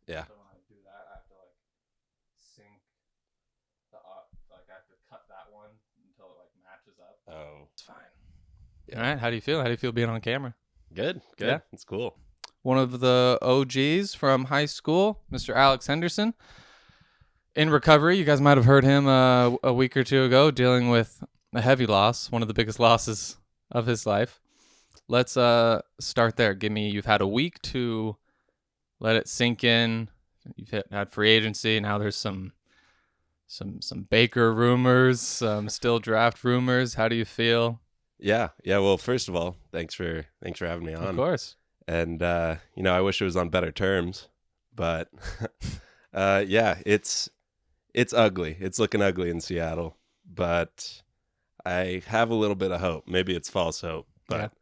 Yeah. So when I do that, I have to like sync I have to cut that one until it like matches up. Oh, It's fine. yeah. All right. How do you feel? How do you feel being on camera? Good. Yeah. It's cool. One of the OGs from high school, Mr. Alex Henderson, in recovery. You guys might have heard him a week or two ago dealing with a heavy loss, one of the biggest losses of his life. Let's start there. You've had a week to let it sink in. You've had free agency. Now there's some Baker rumors, some still draft rumors. How do you feel? Yeah. Well, first of all, thanks for having me on. Of course. And I wish it was on better terms, but yeah, it's ugly. It's looking ugly in Seattle, but I have a little bit of hope. Maybe it's false hope, but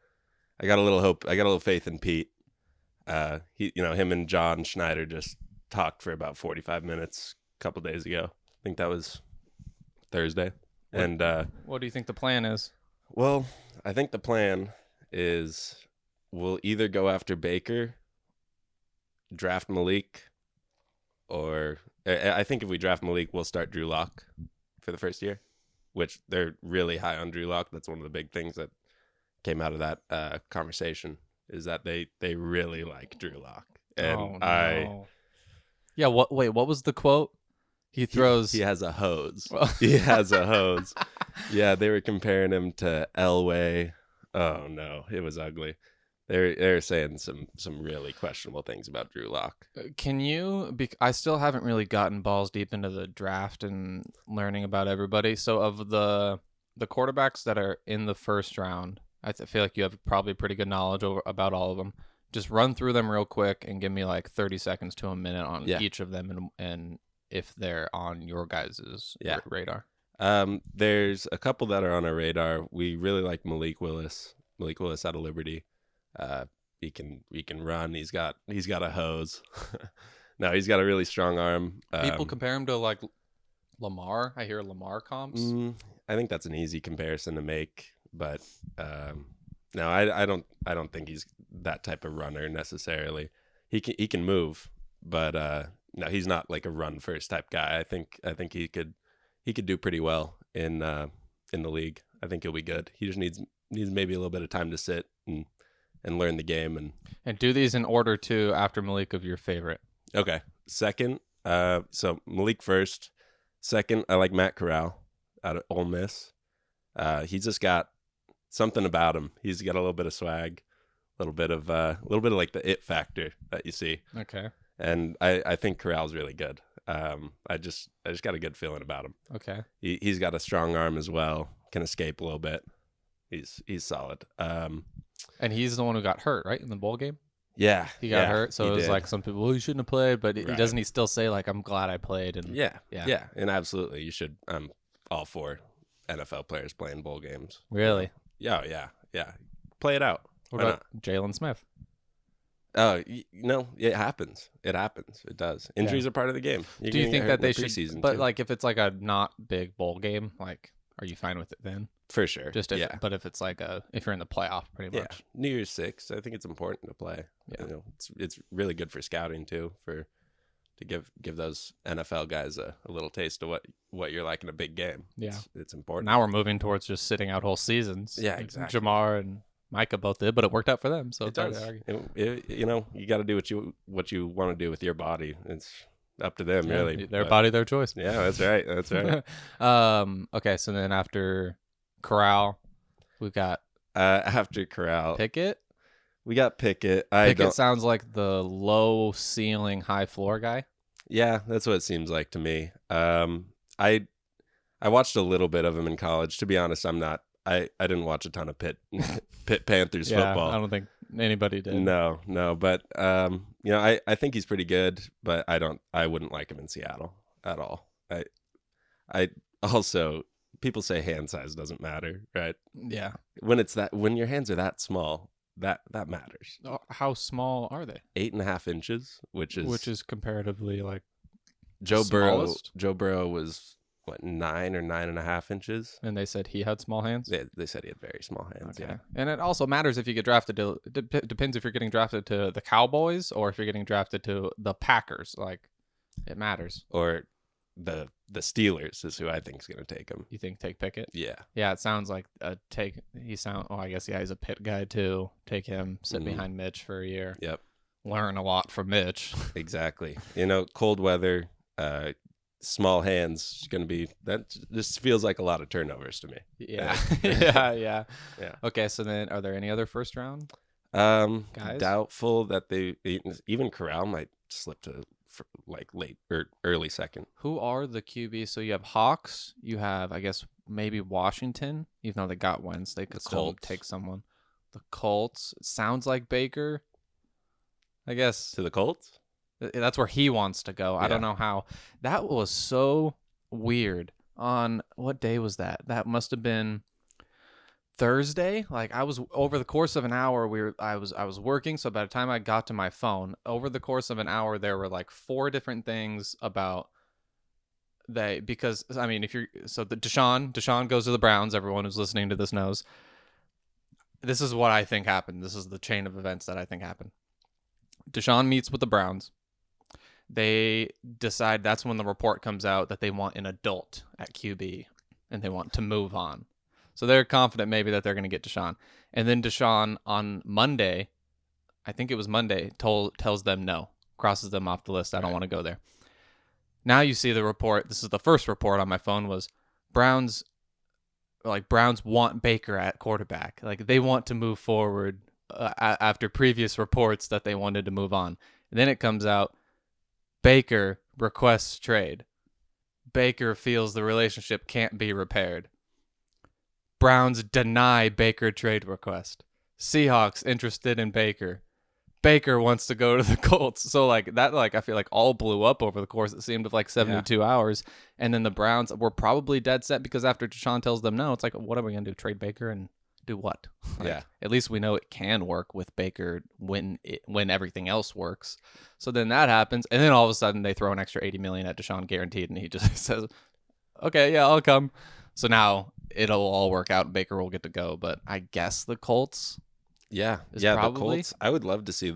I got a little hope. I got a little faith in Pete. Him and John Schneider just talked for about 45 minutes a couple days ago. I think that was Thursday. What do you think the plan is? Well, I think the plan is we'll either go after Baker, draft Malik, or I think if we draft Malik, we'll start Drew Lock for the first year, which they're really high on Drew Lock. That's one of the big things that came out of that conversation is that they really like Drew Lock. And Yeah, what was the quote? He throws he has a hose. He has a hose. Yeah, they were comparing him to Elway. Oh no, it was ugly. They're saying some really questionable things about Drew Lock. Can you? I still haven't really gotten balls deep into the draft and learning about everybody. So of the quarterbacks that are in the first round, I feel like you have probably pretty good knowledge about all of them. Just run through them real quick and give me like 30 seconds to a minute on each of them and if they're on your guys' radar. There's a couple that are on our radar. We really like Malik Willis. Malik Willis out of Liberty. He can run. He's got a hose. No, he's got a really strong arm. People compare him to like Lamar. I hear Lamar comps. I think that's an easy comparison to make, but no, I don't think he's that type of runner necessarily. He can move, but no, he's not like a run first type guy. I think he could do pretty well in the league. I think he'll be good. He just needs maybe a little bit of time to sit and learn the game and do these in order to after Malik of your favorite. Okay. Second, so Malik first. Second, I like Matt Corral out of Ole Miss. He's just got something about him. He's got a little bit of swag, a little bit of like the it factor that you see. Okay. And I think Corral's really good. I just got a good feeling about him. Okay. He's got a strong arm as well. Can escape a little bit. He's solid. And he's the one who got hurt, right, in the bowl game? Yeah. He got hurt, so it was like some people, he shouldn't have played, but he still say like, I'm glad I played? And yeah. And absolutely, you should. I'm all for NFL players playing bowl games. Really? Yeah. Play it out. What about Jalen Smith? Oh, it happens. It does. Injuries are part of the game. Do you think that they should? But too. like, if it's like a not big bowl game, like, are you fine with it then? For sure. But if it's like if you're in the playoff, pretty much. New Year's 6, I think it's important to play. Yeah. It's really good for scouting too, to give those NFL guys a little taste of what you're like in a big game. Yeah, it's important. Now we're moving towards just sitting out whole seasons. Yeah, exactly. Jamar and Micah both did, but it worked out for them. So it does. You got to do what you want to do with your body. It's up to them, really. Their body, their choice. Yeah, that's right. That's right. Okay, so then after Corral, we got after Corral, Pickett. We got Pickett. Pickett sounds like the low ceiling, high floor guy. Yeah, that's what it seems like to me. I watched a little bit of him in college. To be honest, I didn't watch a ton of Pitt Panthers football. I don't think anybody did. No, but I think he's pretty good, but I wouldn't like him in Seattle at all. I also, people say hand size doesn't matter, right? Yeah. When your hands are that small, that matters. How small are they? 8.5 inches, which is comparatively like Joe smallest? Burrow was what, 9 or 9.5 inches. And they said he had small hands. They said he had very small hands. Okay. Yeah. And it also matters if you get drafted to. Depends if you're getting drafted to the Cowboys or if you're getting drafted to the Packers. Like, it matters. Or the Steelers is who I think is going to take him. You think take Pickett? Yeah. Yeah, it sounds like a take. I guess he's a Pitt guy too. Take him, sit behind Mitch for a year. Yep. Learn a lot from Mitch. Exactly. Cold weather, small hands, going to be, that just feels like a lot of turnovers to me. Yeah. Yeah. Yeah. Okay, so then are there any other first round? Guys? Doubtful that even Corral might slip to like late or early second. Who are the QBs? So you have Hawks, you have, I guess, maybe Washington, even though they got Wentz, they could still take someone. The Colts, it sounds like Baker, I guess. To the Colts? That's where he wants to go. I don't know how. That was so weird. On what day was that? That must have been Thursday. Like, I was over the course of an hour. I was working. So by the time I got to my phone, over the course of an hour, there were like 4 different things about because I mean, Deshaun goes to the Browns. Everyone who's listening to this knows. This is what I think happened. This is the chain of events that I think happened. Deshaun meets with the Browns. They decide that's when the report comes out that they want an adult at QB and they want to move on. So they're confident maybe that they're going to get Deshaun. And then Deshaun on Monday, I think it was Monday, tells them no, crosses them off the list. I don't want to go there. Now you see the report. This is the first report on my phone was Browns want Baker at quarterback. Like, they want to move forward after previous reports that they wanted to move on. And then it comes out, Baker requests trade. Baker feels the relationship can't be repaired. Browns deny Baker trade request. Seahawks interested in Baker. Baker wants to go to the Colts. So I feel like all blew up over the course, it seemed, of like 72 hours. And then the Browns were probably dead set because after Deshaun tells them no, it's like, what are we going to do? Trade Baker and do what? At least we know it can work with Baker when everything else works. So then that happens, and then all of a sudden they throw an extra $80 million at Deshaun guaranteed, and he just says, "Okay, yeah, I'll come." So now it'll all work out. Baker will get to go, but I guess the Colts. Yeah, the Colts. I would love to see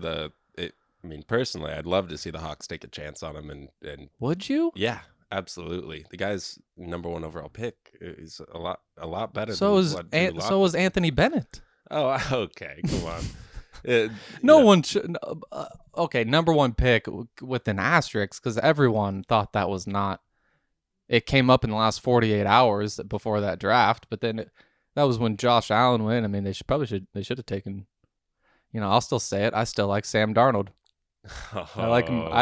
personally, I'd love to see the Hawks take a chance on him. And would you? Yeah, absolutely. The guy's #1 overall pick is a lot better. So was Anthony Bennett. Oh, okay. Come on. One should. Okay, #1 pick with an asterisk because everyone thought that was not. It came up in the last 48 hours before that draft, but then that was when Josh Allen went. I mean, they should have taken. I'll still say it. I still like Sam Darnold. I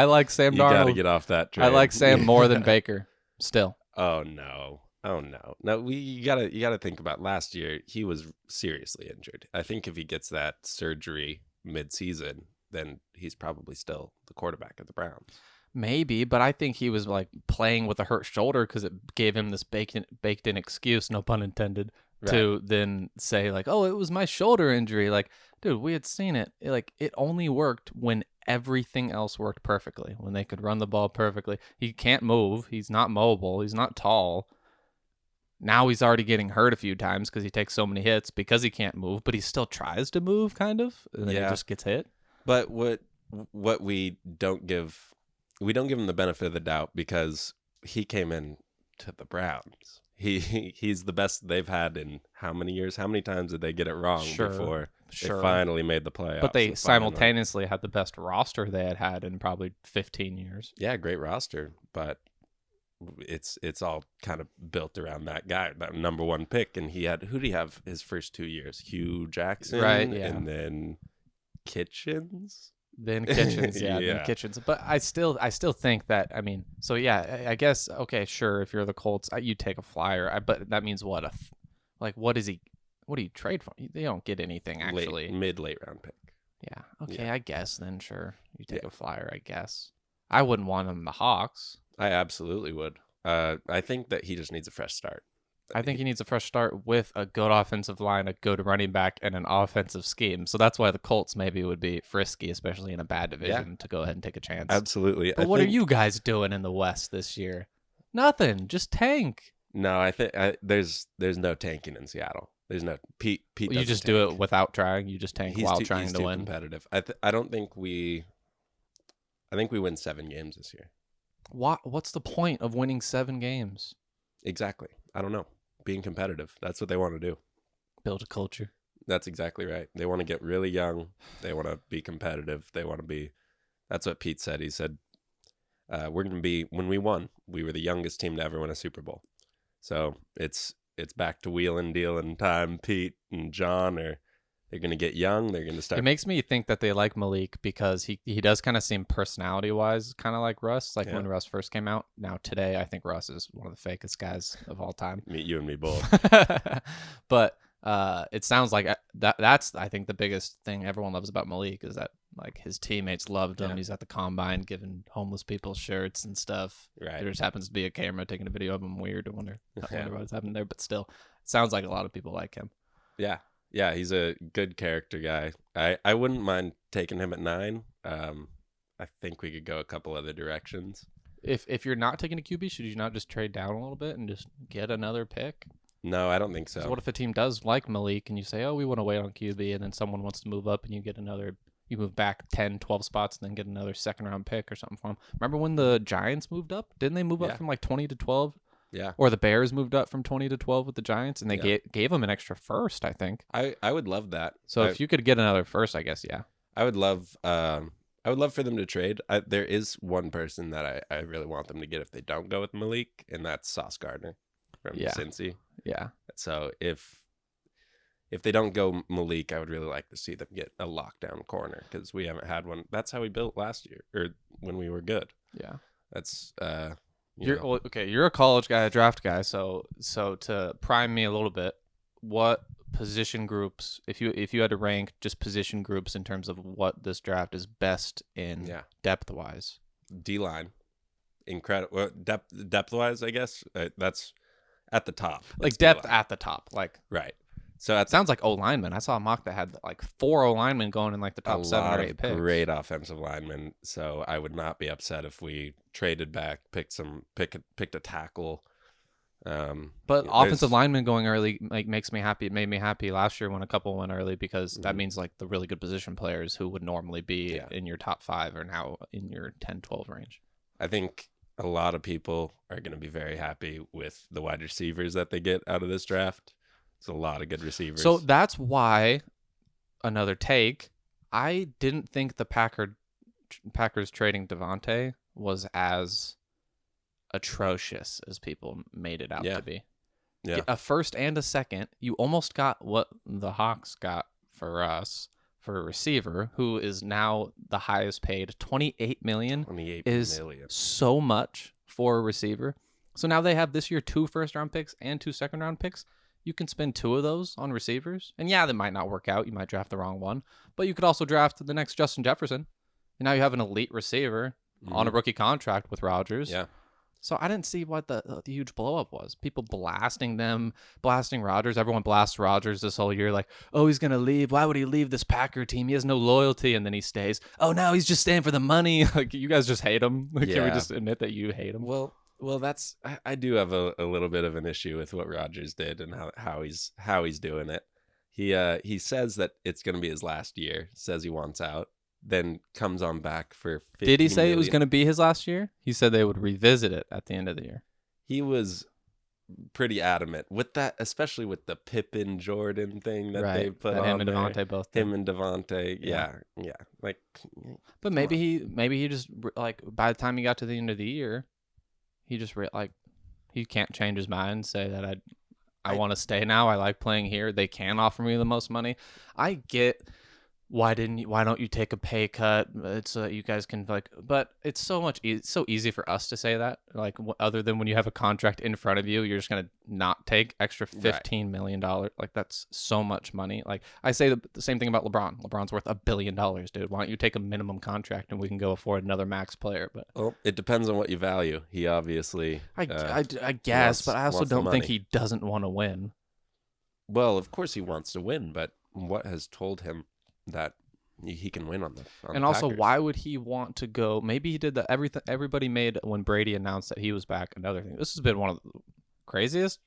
like Sam Darnold. You got to get off that train. I like Sam more than Baker. Still. Oh no. No, you gotta think about last year. He was seriously injured. I think if he gets that surgery mid-season, then he's probably still the quarterback of the Browns. Maybe, but I think he was like playing with a hurt shoulder because it gave him this baked-in excuse, no pun intended, to then say like, "Oh, it was my shoulder injury." Like, dude, we had seen it. It only worked when everything else worked perfectly. When they could run the ball perfectly. He can't move. He's not mobile. He's not tall. Now he's already getting hurt a few times because he takes so many hits because he can't move, but he still tries to move, kind of, and then he just gets hit. But what we don't give him the benefit of the doubt because he came in to the Browns. He's the best they've had in how many years? How many times did they get it wrong before they finally made the playoffs? But they simultaneously had the best roster they had in probably 15 years. Yeah, great roster, but it's all kind of built around that guy, that #1 pick. And who did he have his first 2 years? Hugh Jackson, right? Yeah, and then Kitchens. Then Kitchens. But I still think that, I mean, so yeah, I guess, okay, sure, if you're the Colts, you take a flyer. But that means what? What do you trade for? They don't get anything, actually. Mid-late round pick. Yeah. Okay, yeah. I guess then, sure. You take a flyer, I guess. I wouldn't want him the Hawks. I absolutely would. I think that he just needs a fresh start. I think he needs a fresh start with a good offensive line, a good running back, and an offensive scheme. So that's why the Colts maybe would be frisky, especially in a bad division, to go ahead and take a chance. Absolutely. But what are you guys doing in the West this year? Nothing. Just tank. No, I think there's no tanking in Seattle. There's no Pete. You doesn't just tank. do it without trying. You just tank while He's trying to too win. competitive. I don't think we. I think we win 7 games this year. What's the point of winning 7 games? Exactly. I don't know. Being competitive. That's what they want to do. Build a culture. That's exactly right. They want to get really young. They want to be competitive. They want to be. That's what Pete said. He said, "We're going to be when we won. We were the youngest team to ever win a Super Bowl. So it's back to wheeling, dealing time. Pete and John they're going to get young. They're going to start. It makes me think that they like Malik because he does kind of seem personality wise kind of like Russ. Like when Russ first came out. Now today, I think Russ is one of the fakest guys of all time. You and me both. But it sounds like that's I think the biggest thing everyone loves about Malik is that like his teammates loved him. He's at the combine giving homeless people shirts and stuff. Right. There just happens to be a camera taking a video of him. Weird. I wonder what's happening there. But still, it sounds like a lot of people like him. Yeah. Yeah, he's a good character guy. I wouldn't mind taking him at 9. I think we could go a couple other directions. If you're not taking a QB, should you not just trade down a little bit and just get another pick? No, I don't think so. What if a team does like Malik and you say, oh, we want to wait on QB, and then someone wants to move up and you move back 10, 12 spots and then get another second-round pick or something for him? Remember when the Giants moved up? Didn't they move up from like 20 to 12? Yeah. Or the Bears moved up from 20 to 12 with the Giants, and they gave them an extra first, I think. I would love that. So if you could get another first, I guess, yeah. I would love for them to trade. There is one person that I really want them to get if they don't go with Malik, and that's Sauce Gardner from Cincy. Yeah. So if they don't go Malik, I would really like to see them get a lockdown corner because we haven't had one. That's how we built last year, or when we were good. Yeah. That's You're a college guy, a draft guy. So to prime me a little bit, what position groups, if you had to rank just position groups in terms of what this draft is best in depth wise? D-line, incredible. Well, depth wise, I guess that's at the top. Like depth D-line. At the top, like right. So it sounds like O linemen. I saw a mock that had like 4 O linemen going in like the top 7 or 8 picks. Great offensive linemen. So I would not be upset if we traded back, picked a tackle. But offensive linemen going early like makes me happy. It made me happy last year when a couple went early because that means like the really good position players who would normally be in your top 5 are now in your 10-12 range. I think a lot of people are going to be very happy with the wide receivers that they get out of this draft. It's a lot of good receivers. So that's why, another take, I didn't think the Packers trading Devontae was as atrocious as people made it out to be. Yeah. A first and a second, you almost got what the Hawks got for us for a receiver who is now the highest paid. $28 million is so much for a receiver. So now they have this year 2 first-round picks and 2 second-round picks. You can spend 2 of those on receivers. And yeah, they might not work out. You might draft the wrong one. But you could also draft the next Justin Jefferson. And now you have an elite receiver on a rookie contract with Rodgers. Yeah. So I didn't see what the huge blow-up was. People blasting Rodgers. Everyone blasts Rodgers this whole year like, oh, he's going to leave. Why would he leave this Packer team? He has no loyalty. And then he stays. Oh, now he's just staying for the money. Like, you guys just hate him. Like, can we just admit that you hate him? Well, that's I do have a little bit of an issue with what Rodgers did and how he's doing it. He says that it's going to be his last year. Says he wants out. Then comes on back for $50 Did he say million. It was going to be his last year? He said they would revisit it at the end of the year. He was pretty adamant with that, especially with the Pippen Jordan thing that they put on him and Devontae both did. Him and Devontae, yeah. Like, but maybe he just like by the time he got to the end of the year, he just he can't change his mind and say that I want to stay now. I like playing here. They can offer me the most money. I get why don't you take a pay cut? It's so that you guys can but it's so easy for us to say that. Like other than when you have a contract in front of you, you're just gonna not take extra $15 million. Like that's so much money. Like I say the same thing about LeBron. LeBron's worth $1 billion, dude. Why don't you take a minimum contract and we can go afford another max player? But it depends on what you value. He obviously, I guess, but I also don't think he doesn't want to win. Well, of course he wants to win, but what has told him that he can win on the And also, Packers. why would he want to go? Maybe he did the everything everybody made when Brady announced that he was back. Another thing. This has been one of the craziest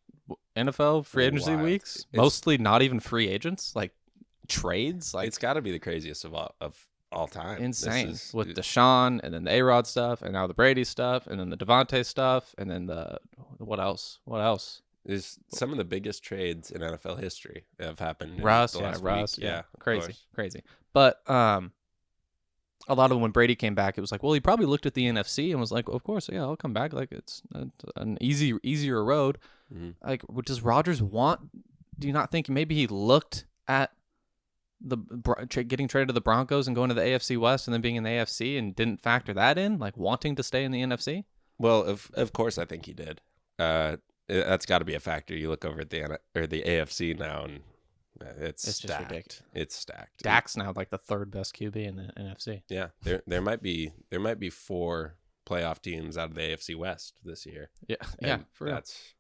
NFL free agency Wild. weeks. Mostly not even free agents, like trades. Like it's got to be the craziest of all time. insane with Deshaun and then the A-Rod stuff and now the Brady stuff and then the Devontae stuff and then the what else? There's some of the biggest trades in NFL history that have happened. Russ, in the last Russ, week. Yeah, crazy. But a lot of them, when Brady came back, it was like, well, he probably looked at the NFC and was like, of course, yeah, I'll come back. Like it's an easier road. Mm-hmm. Like, does Rodgers want? Do you not think maybe he looked at getting traded to the Broncos and going to the AFC West and then being in the AFC and didn't factor that in, like wanting to stay in the NFC? Well, of course, I think he did. That's got to be a factor. You look over at the AFC now, and it's just stacked. ridiculous. It's stacked. Dak's now like the third best QB in the NFC. Yeah, there might be 4 playoff teams out of the AFC West this year. Yeah, for real. That's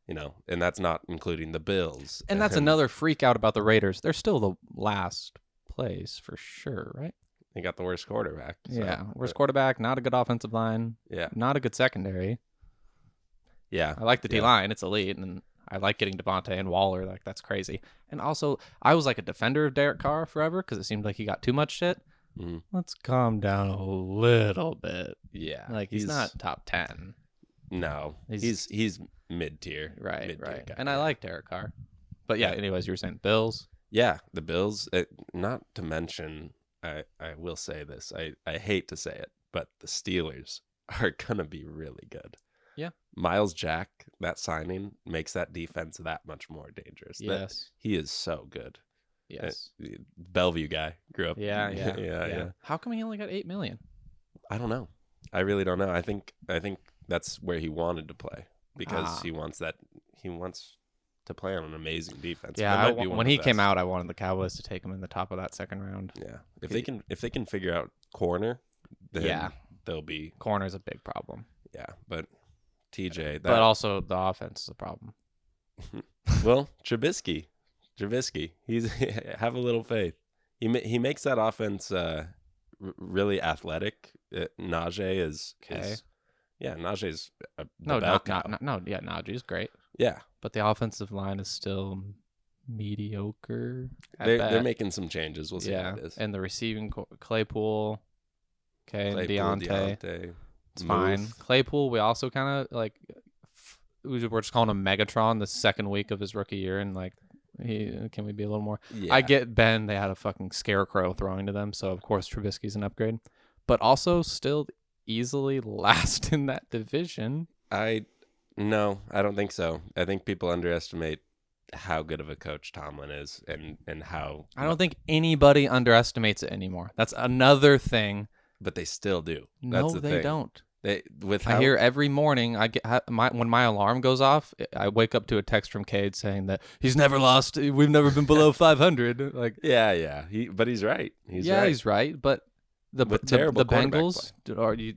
and that's not including the Bills. And that's another freak out about the Raiders. They're still the last place for sure, right? They got the worst quarterback. Worst quarterback, not a good offensive line. Yeah, not a good secondary. Yeah, I like the D line; it's elite, and I like getting Devontae and Waller. Like that's crazy. And also, I was like a defender of Derek Carr forever because it seemed like he got too much shit. Mm-hmm. Let's calm down a little bit. Yeah, like he's not top 10. No, he's mid-tier. Right, mid-tier right. guy, And I like Derek Carr. But yeah, anyways, you were saying Bills. Yeah, the Bills. Not to mention, I will say this. I hate to say it, but the Steelers are gonna be really good. Yeah. Miles Jack, that signing makes that defense that much more dangerous. Yes. He is so good. Yes. Bellevue guy, grew up. Yeah. How come he only got $8 million? I don't know. I really don't know. I think that's where he wanted to play because he wants to play on an amazing defense. Yeah, when he came out, I wanted the Cowboys to take him in the top of that second round. Yeah. If they can figure out corner, then they'll be. Corner's a big problem. Yeah, but TJ, but also the offense is a problem. Well, Trubisky, he's have a little faith. He makes that offense really athletic. Najee is okay. Najee's Najee's great. Yeah, but the offensive line is still mediocre. They're making some changes. We'll see how it is. And the receiving Claypool, and Deontay. It's fine. Claypool, we also kind of we're just calling him Megatron the second week of his rookie year, and can we be a little more? Yeah. I get Ben. They had a fucking scarecrow throwing to them, so of course Trubisky's an upgrade, but also still easily last in that division. No, I don't think so. I think people underestimate how good of a coach Tomlin is, and how. I don't think anybody underestimates it anymore. That's another thing. But they still do. No, they don't. I hear every morning. When my alarm goes off, I wake up to a text from Cade saying that he's never lost. We've never been below 500. Yeah. But he's right. He's right. But the Bengals. Play. Or do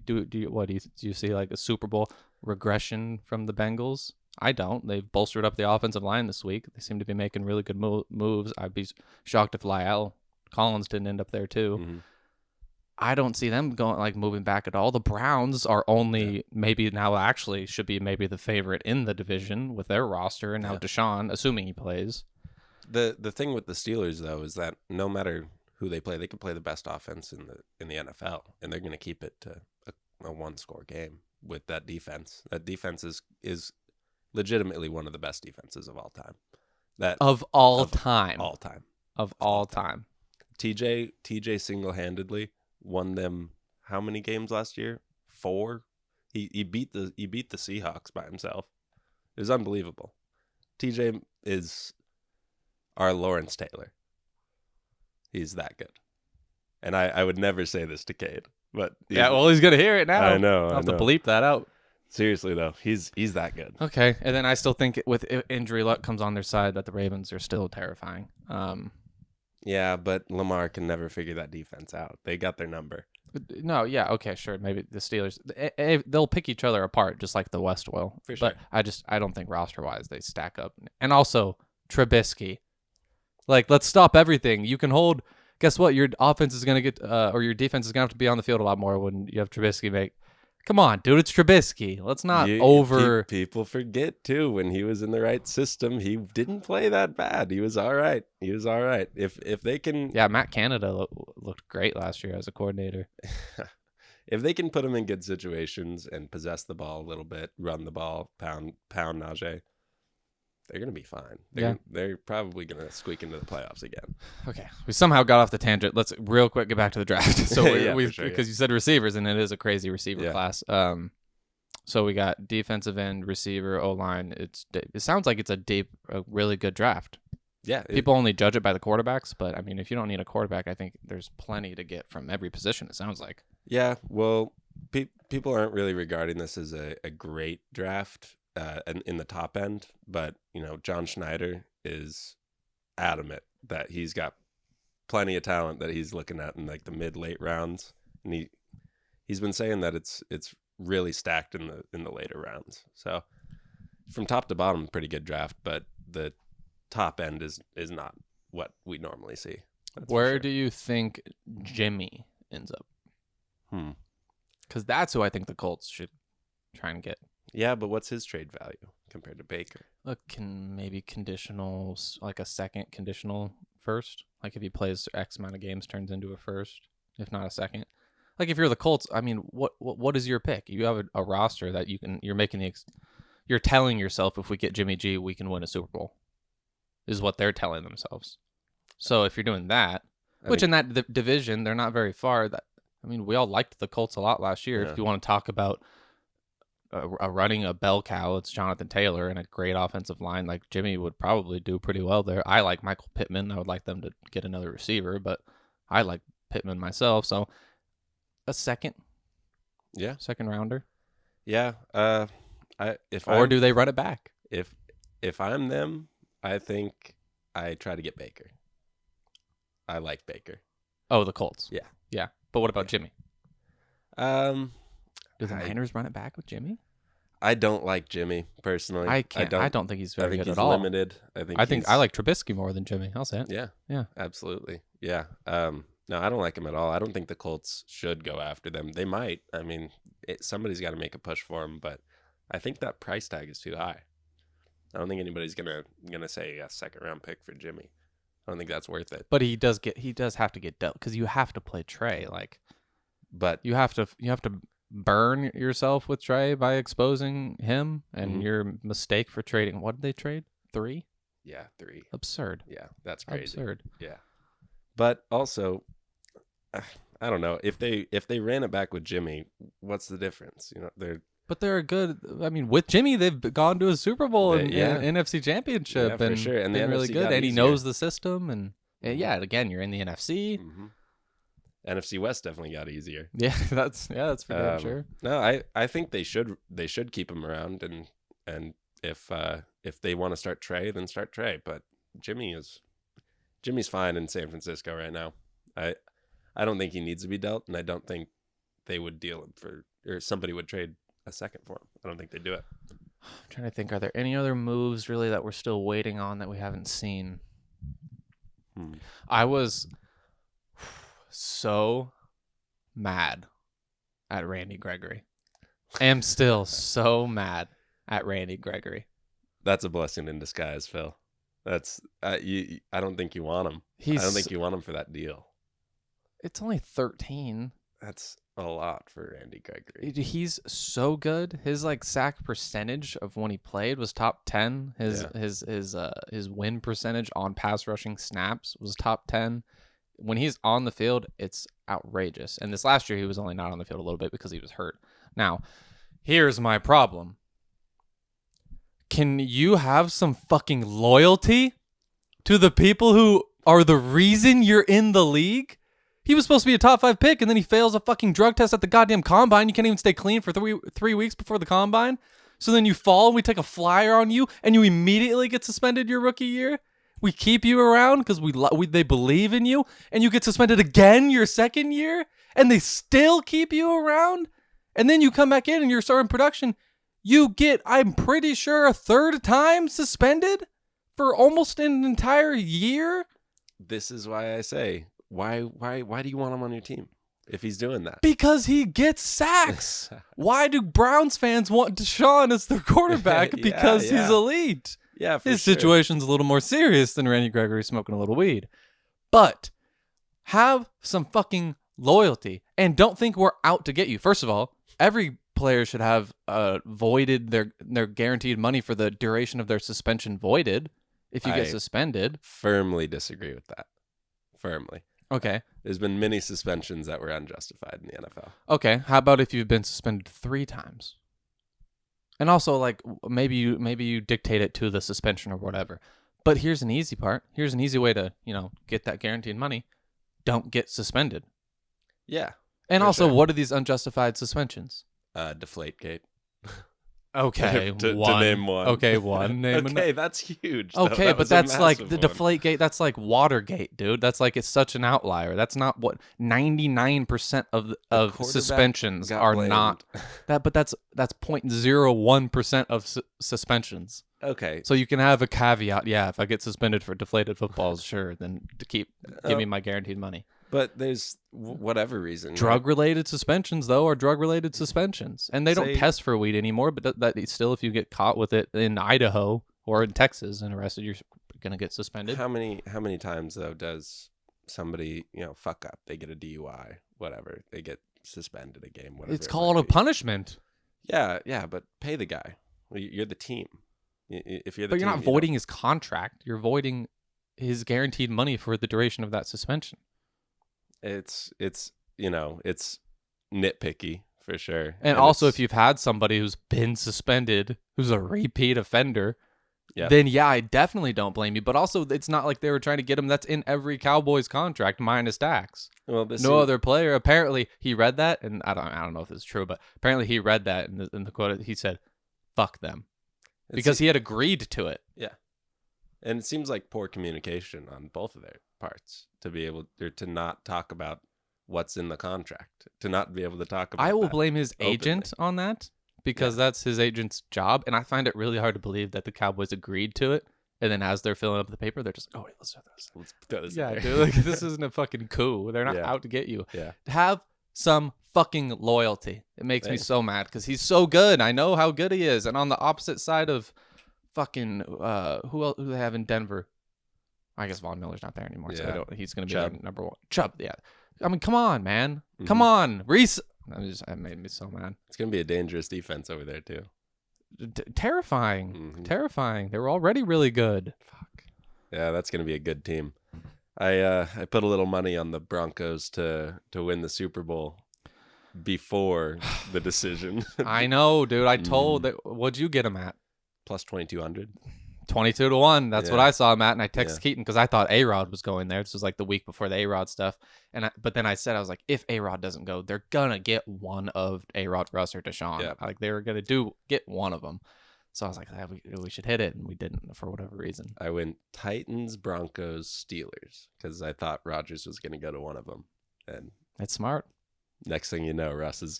you see like a Super Bowl regression from the Bengals? I don't. They've bolstered up the offensive line this week. They seem to be making really good moves. I'd be shocked if Lyle Collins didn't end up there too. Mm-hmm. I don't see them moving back at all. The Browns are only maybe now actually should be maybe the favorite in the division with their roster, and now Deshaun, assuming he plays. The thing with the Steelers though is that no matter who they play, they can play the best offense in the NFL, and they're going to keep it to a one-score game with that defense. That defense is legitimately one of the best defenses of all time. Of all time. TJ single-handedly won them how many games last year? 4. He beat the Seahawks by himself. It was unbelievable. TJ is our Lawrence Taylor. He's that good. And I would never say this to Cade, but he's gonna hear it now. I know. I'll have to bleep that out. Seriously though, he's that good. Okay, and then I still think with injury luck comes on their side that the Ravens are still terrifying. Yeah, but Lamar can never figure that defense out. They got their number. No, yeah, okay, sure. Maybe the Steelers, they'll pick each other apart just like the West will. For sure. But I don't think roster-wise they stack up. And also, Trubisky. Let's stop everything. You can hold guess what? Your offense is going to get, or your defense is going to have to be on the field a lot more when you have Trubisky make. Come on, dude, it's Trubisky. Let's not People forget too, when he was in the right system, he didn't play that bad. He was all right. If they can, yeah, Matt Canada looked great last year as a coordinator. if they can put him in good situations and possess the ball a little bit, run the ball, pound Najee, they're gonna be fine. They're probably gonna squeak into the playoffs again. Okay, we somehow got off the tangent. Let's real quick get back to the draft. So because you said receivers, and it is a crazy receiver class. So we got defensive end, receiver, O-line. It sounds like it's a really good draft. Yeah, people only judge it by the quarterbacks, but I mean, if you don't need a quarterback, I think there's plenty to get from every position. It sounds like. Yeah, well, people aren't really regarding this as a great draft. In the top end, but John Schneider is adamant that he's got plenty of talent that he's looking at in like the mid-late rounds, and he's been saying that it's really stacked in the later rounds. So from top to bottom, pretty good draft, but the top end is not what we normally see. Where do you think Jimmy ends up? Because that's who I think the Colts should try and get. Yeah, but what's his trade value compared to Baker? Look, maybe conditional, like a second conditional first. Like if he plays X amount of games, turns into a first, if not a second. Like if you're the Colts, I mean, what is your pick? You have a roster that you're telling yourself, if we get Jimmy G, we can win a Super Bowl, is what they're telling themselves. So if you're doing that, in that division, they're not very far. We all liked the Colts a lot last year. Yeah. If you want to talk about running a bell cow, it's Jonathan Taylor and a great offensive line. Like Jimmy would probably do pretty well there. I like Michael Pittman. I would like them to get another receiver, but I like Pittman myself. So a second rounder. Yeah. Do they run it back? If I'm them, I think I try to get Baker. I like Baker. Oh, the Colts. Yeah. Yeah. But what about Jimmy? Do the Niners run it back with Jimmy? I don't like Jimmy personally. I don't think he's very good at all. Limited. I think I like Trubisky more than Jimmy. I'll say it. Yeah. Yeah. Absolutely. Yeah. No, I don't like him at all. I don't think the Colts should go after them. They might. I mean, somebody's got to make a push for him, but I think that price tag is too high. I don't think anybody's gonna say a second round pick for Jimmy. I don't think that's worth it. But he does have to get dealt because you have to play Trey. But you have to burn yourself with Trey by exposing him and your mistake for trading. What did they trade? 3? Yeah, 3. Absurd. Yeah, that's crazy. Absurd. Yeah. But also, I don't know, if they ran it back with Jimmy, what's the difference? They're good. I mean, with Jimmy, they've gone to a Super Bowl and NFC Championship, for sure. And been really good. And he knows the system, and again, you're in the NFC. Mm-hmm. NFC West definitely got easier. Yeah, that's for damn sure. No, I think they should keep him around, and if they want to start Trey, then start Trey. But Jimmy's fine in San Francisco right now. I don't think he needs to be dealt, and I don't think they would deal him or somebody would trade a second for him. I don't think they'd do it. I'm trying to think, are there any other moves really that we're still waiting on that we haven't seen? I was so mad at Randy Gregory. I am still so mad at Randy Gregory. That's a blessing in disguise, Phil. That's I don't think you want him. I don't think you want him for that deal. It's only 13. That's a lot for Randy Gregory. He's so good. His sack percentage of when he played was top 10. His win percentage on pass rushing snaps was top 10. When he's on the field, it's outrageous. And this last year, he was only not on the field a little bit because he was hurt. Now, here's my problem. Can you have some fucking loyalty to the people who are the reason you're in the league? He was supposed to be a top 5 pick, and then he fails a fucking drug test at the goddamn combine. You can't even stay clean for three weeks before the combine. So then you fall, and we take a flyer on you, and you immediately get suspended your rookie year. We keep you around because they believe in you, and you get suspended again your second year, and they still keep you around. And then you come back in, and you're starting production. You get, I'm pretty sure, a third time suspended for almost an entire year. This is why I say, why do you want him on your team if he's doing that? Because he gets sacks. Why do Browns fans want Deshaun as their quarterback? Because he's elite. Yeah, his situation's a little more serious than Randy Gregory smoking a little weed. But have some fucking loyalty and don't think we're out to get you. First of all, every player should have voided their guaranteed money for the duration of their suspension voided if you get suspended. Firmly disagree with that. Firmly. Okay. There's been many suspensions that were unjustified in the NFL. Okay. How about if you've been suspended 3 times? And also, like, maybe you dictate it to the suspension or whatever. But here's an easy part. Here's an easy way to, get that guaranteed money. Don't get suspended. Yeah. And also, what are these unjustified suspensions? Deflategate. Okay, to name one. Okay, one. Name okay, that's huge. Okay, but that's like the Deflategate. That's like Watergate, dude. That's like it's such an outlier. That's not what 99% of suspensions are blamed. not. But that's 0.01% of suspensions. Okay, so you can have a caveat. Yeah, if I get suspended for deflated footballs, sure, then give me my guaranteed money. But there's whatever reason. Drug-related suspensions, though, are drug-related suspensions. And they don't test for weed anymore, but that still, if you get caught with it in Idaho or in Texas and arrested, you're going to get suspended. How many times, though, does somebody, fuck up? They get a DUI, whatever. They get suspended a game, whatever. It's called a punishment. Yeah, but pay the guy. You're the team. If you're the But team, you're not voiding his contract. You're voiding his guaranteed money for the duration of that suspension. It's nitpicky for sure. And also, if you've had somebody who's been suspended, who's a repeat offender, then I definitely don't blame you. But also, it's not like they were trying to get him. That's in every Cowboys contract minus tax. Well, no other player. Apparently, he read that, and I don't know if it's true, but apparently he read that in the quote. He said, "Fuck them," because he had agreed to it. Yeah. And it seems like poor communication on both of their parts to be able to not talk about what's in the contract, to not be able to talk about I will that blame his openly. agent on that because that's his agent's job. And I find it really hard to believe that the Cowboys agreed to it. And then as they're filling up the paper, they're just like, oh, wait, let's throw this yeah, in there. dude, like, this isn't a fucking coup. They're not out to get you. Yeah. Have some fucking loyalty. It makes me so mad because he's so good. I know how good he is. And on the opposite side of fucking who they have in Denver? I guess Von Miller's not there anymore, so he's going to be like number 1. Chubb, yeah. I mean, come on, man. Come on. Reese. That made me so mad. It's going to be a dangerous defense over there, too. Terrifying. Mm-hmm. Terrifying. They were already really good. Fuck. Yeah, that's going to be a good team. I put a little money on the Broncos to win the Super Bowl before the decision. I know, dude. I told that. What'd you get him at? Plus 2,200. 22-1. That's what I saw him at, and I texted Keaton because I thought A-Rod was going there. This was like the week before the A-Rod stuff, but then I said, I was like, if A-Rod doesn't go, they're gonna get one of A-Rod, Russ, or Deshaun. Yeah. Like they were gonna get one of them. So I was like, we should hit it, and we didn't for whatever reason. I went Titans, Broncos, Steelers because I thought Rodgers was gonna go to one of them, and it's smart. Next thing you know, Russ is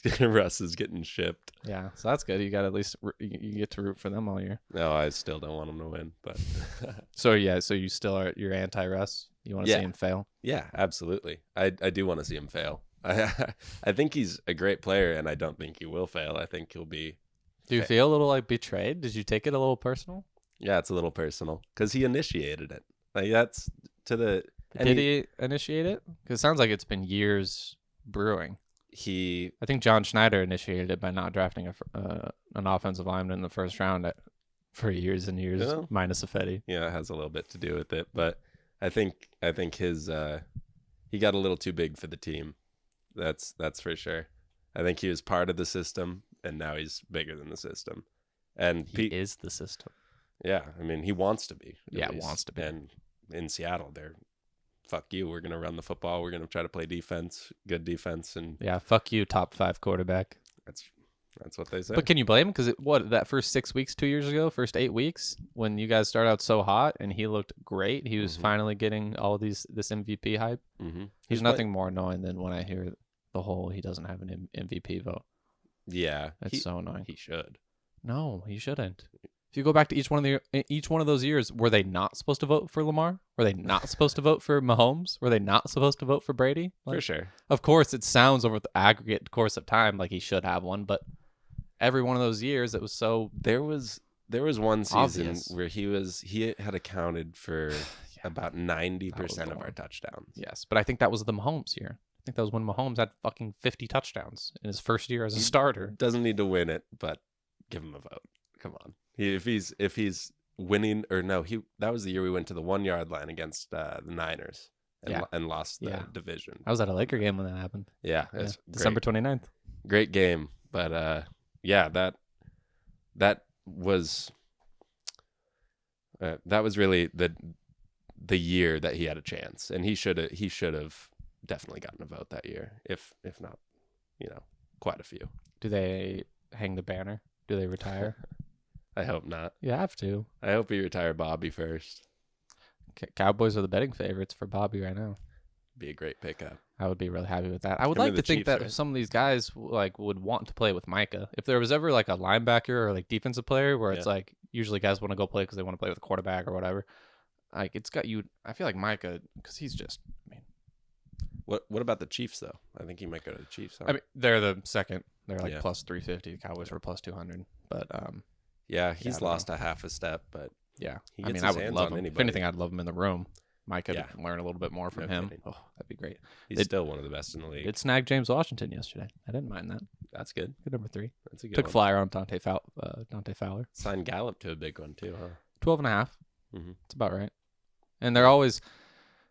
getting shipped. Yeah, so that's good. You got at least you get to root for them all year. No, I still don't want him to win, but so you still you're anti-Russ. You want to see him fail? Yeah, absolutely. I do want to see him fail. I think he's a great player, and I don't think he will fail. I think he'll be. Do you feel a little like betrayed? Did you take it a little personal? Yeah, it's a little personal because he initiated it. Like that's to the. Did he initiate it? Because it sounds like it's been years brewing. I think John Schneider initiated it by not drafting an offensive lineman in the first round for years and years, minus Affetti. Yeah, it has a little bit to do with it, but I think his he got a little too big for the team. That's for sure. I think he was part of the system, and now he's bigger than the system. And he is the system. Yeah, I mean, he wants to be. Yeah, wants to be. And in Seattle, they're. Fuck you. We're going to run the football. We're going to try to play defense, good defense. And yeah, fuck you, top 5 quarterback. That's what they say. But can you blame him? Because that first 6 weeks 2 years ago, first 8 weeks, when you guys started out so hot and he looked great, he was finally getting all this MVP hype. Mm-hmm. He's nothing more annoying than when I hear the whole he doesn't have an MVP vote. Yeah. That's so annoying. He should. No, he shouldn't. If you go back to each one of those years, were they not supposed to vote for Lamar? Were they not supposed to vote for Mahomes? Were they not supposed to vote for Brady? For sure. Of course, it sounds over the aggregate course of time like he should have one, but every one of those years, it was so There was one season obvious. where he had accounted for about 90% of our touchdowns. Yes, but I think that was the Mahomes year. I think that was when Mahomes had fucking 50 touchdowns in his first year as a starter. Doesn't need to win it, but give him a vote. Come on. If he's winning, or no, that was the year we went to the 1 yard line against the Niners and lost the division. I was at a Laker game when that happened. Yeah, December 29th. Great game, but that was really the year that he had a chance, and he should have definitely gotten a vote that year, if not, quite a few. Do they hang the banner? Do they retire? I hope not. You have to. I hope he retire Bobby first. Cowboys are the betting favorites for Bobby right now. Be a great pickup. I would be really happy with that. I would like to think that some of these guys would want to play with Micah. If there was ever like a linebacker or like defensive player where it's like usually guys want to go play because they want to play with a quarterback or whatever. Like it's got you. I feel like Micah because he's just. I mean, what about the Chiefs though? I think he might go to the Chiefs. Huh? I mean, they're the second. They're like plus 350. The Cowboys were plus 200. But he's lost a half a step, but yeah, I would love him. If anything, I'd love him in the room. Mike could learn a little bit more from him. Oh, that'd be great. He's still one of the best in the league. It snagged James Washington yesterday. I didn't mind that. That's good. Good number 3. That's a good Took one. flyer on Dante Fowler. Signed Gallup to a big one too, huh? 12 and a half. Mm-hmm. That's about right. And they're always.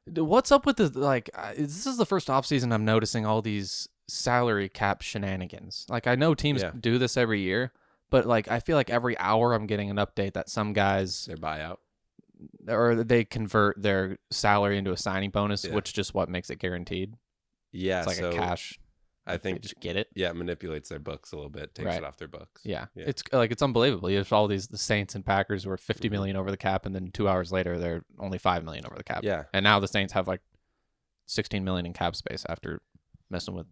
What's up with this? Like, this is the first offseason I'm noticing all these salary cap shenanigans. Like, I know teams do this every year, but like, I feel like every hour I'm getting an update that some guys their buyout or they convert their salary into a signing bonus, which just what makes it guaranteed. Yeah, it's like a cash. I think just get it. Yeah, it manipulates their books a little bit, takes it off their books. Yeah. It's unbelievable. You have all the Saints and Packers were 50 million over the cap, and then 2 hours later they're only 5 million over the cap. Yeah, and now the Saints have like 16 million in cap space after messing with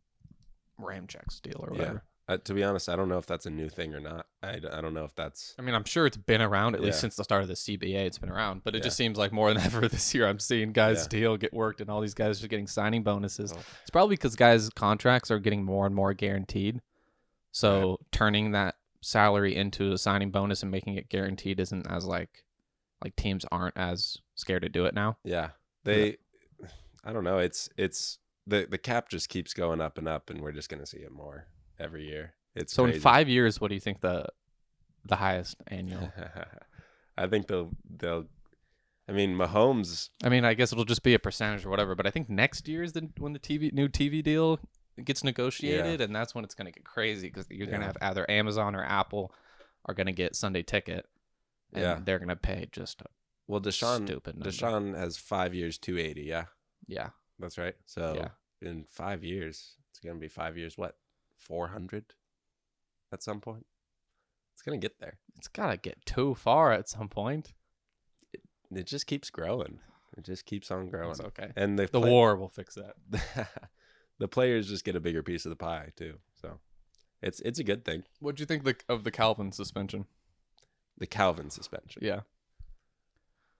Ramchek's deal or whatever. To be honest, I don't know if that's a new thing or not. I don't know if that's. I mean, I'm sure it's been around at least since the start of the CBA. It's been around, but it just seems like more than ever this year I'm seeing guys' deal get worked, and all these guys are getting signing bonuses. Oh. It's probably because guys' contracts are getting more and more guaranteed. So turning that salary into a signing bonus and making it guaranteed isn't as like teams aren't as scared to do it now. Yeah, I don't know. It's the cap just keeps going up and up, and we're just gonna see it more every year. It's so crazy. In 5 years, what do you think the highest annual? I think they'll. I mean, Mahomes. I mean, I guess it'll just be a percentage or whatever. But I think next year is when the new TV deal gets negotiated, and that's when it's going to get crazy because you're going to have either Amazon or Apple are going to get Sunday Ticket, and they're going to pay just stupid number. Deshaun has 5 years, 280. Yeah, that's right. So in 5 years, it's going to be 5 years. What? 400 at some point. It's gonna get there. It's gotta get too far at some point. It just keeps growing. It just keeps on growing. That's okay. And the war will fix that. The players just get a bigger piece of the pie too. So it's a good thing. What'd you think of the Calvin suspension? The Calvin suspension. Yeah.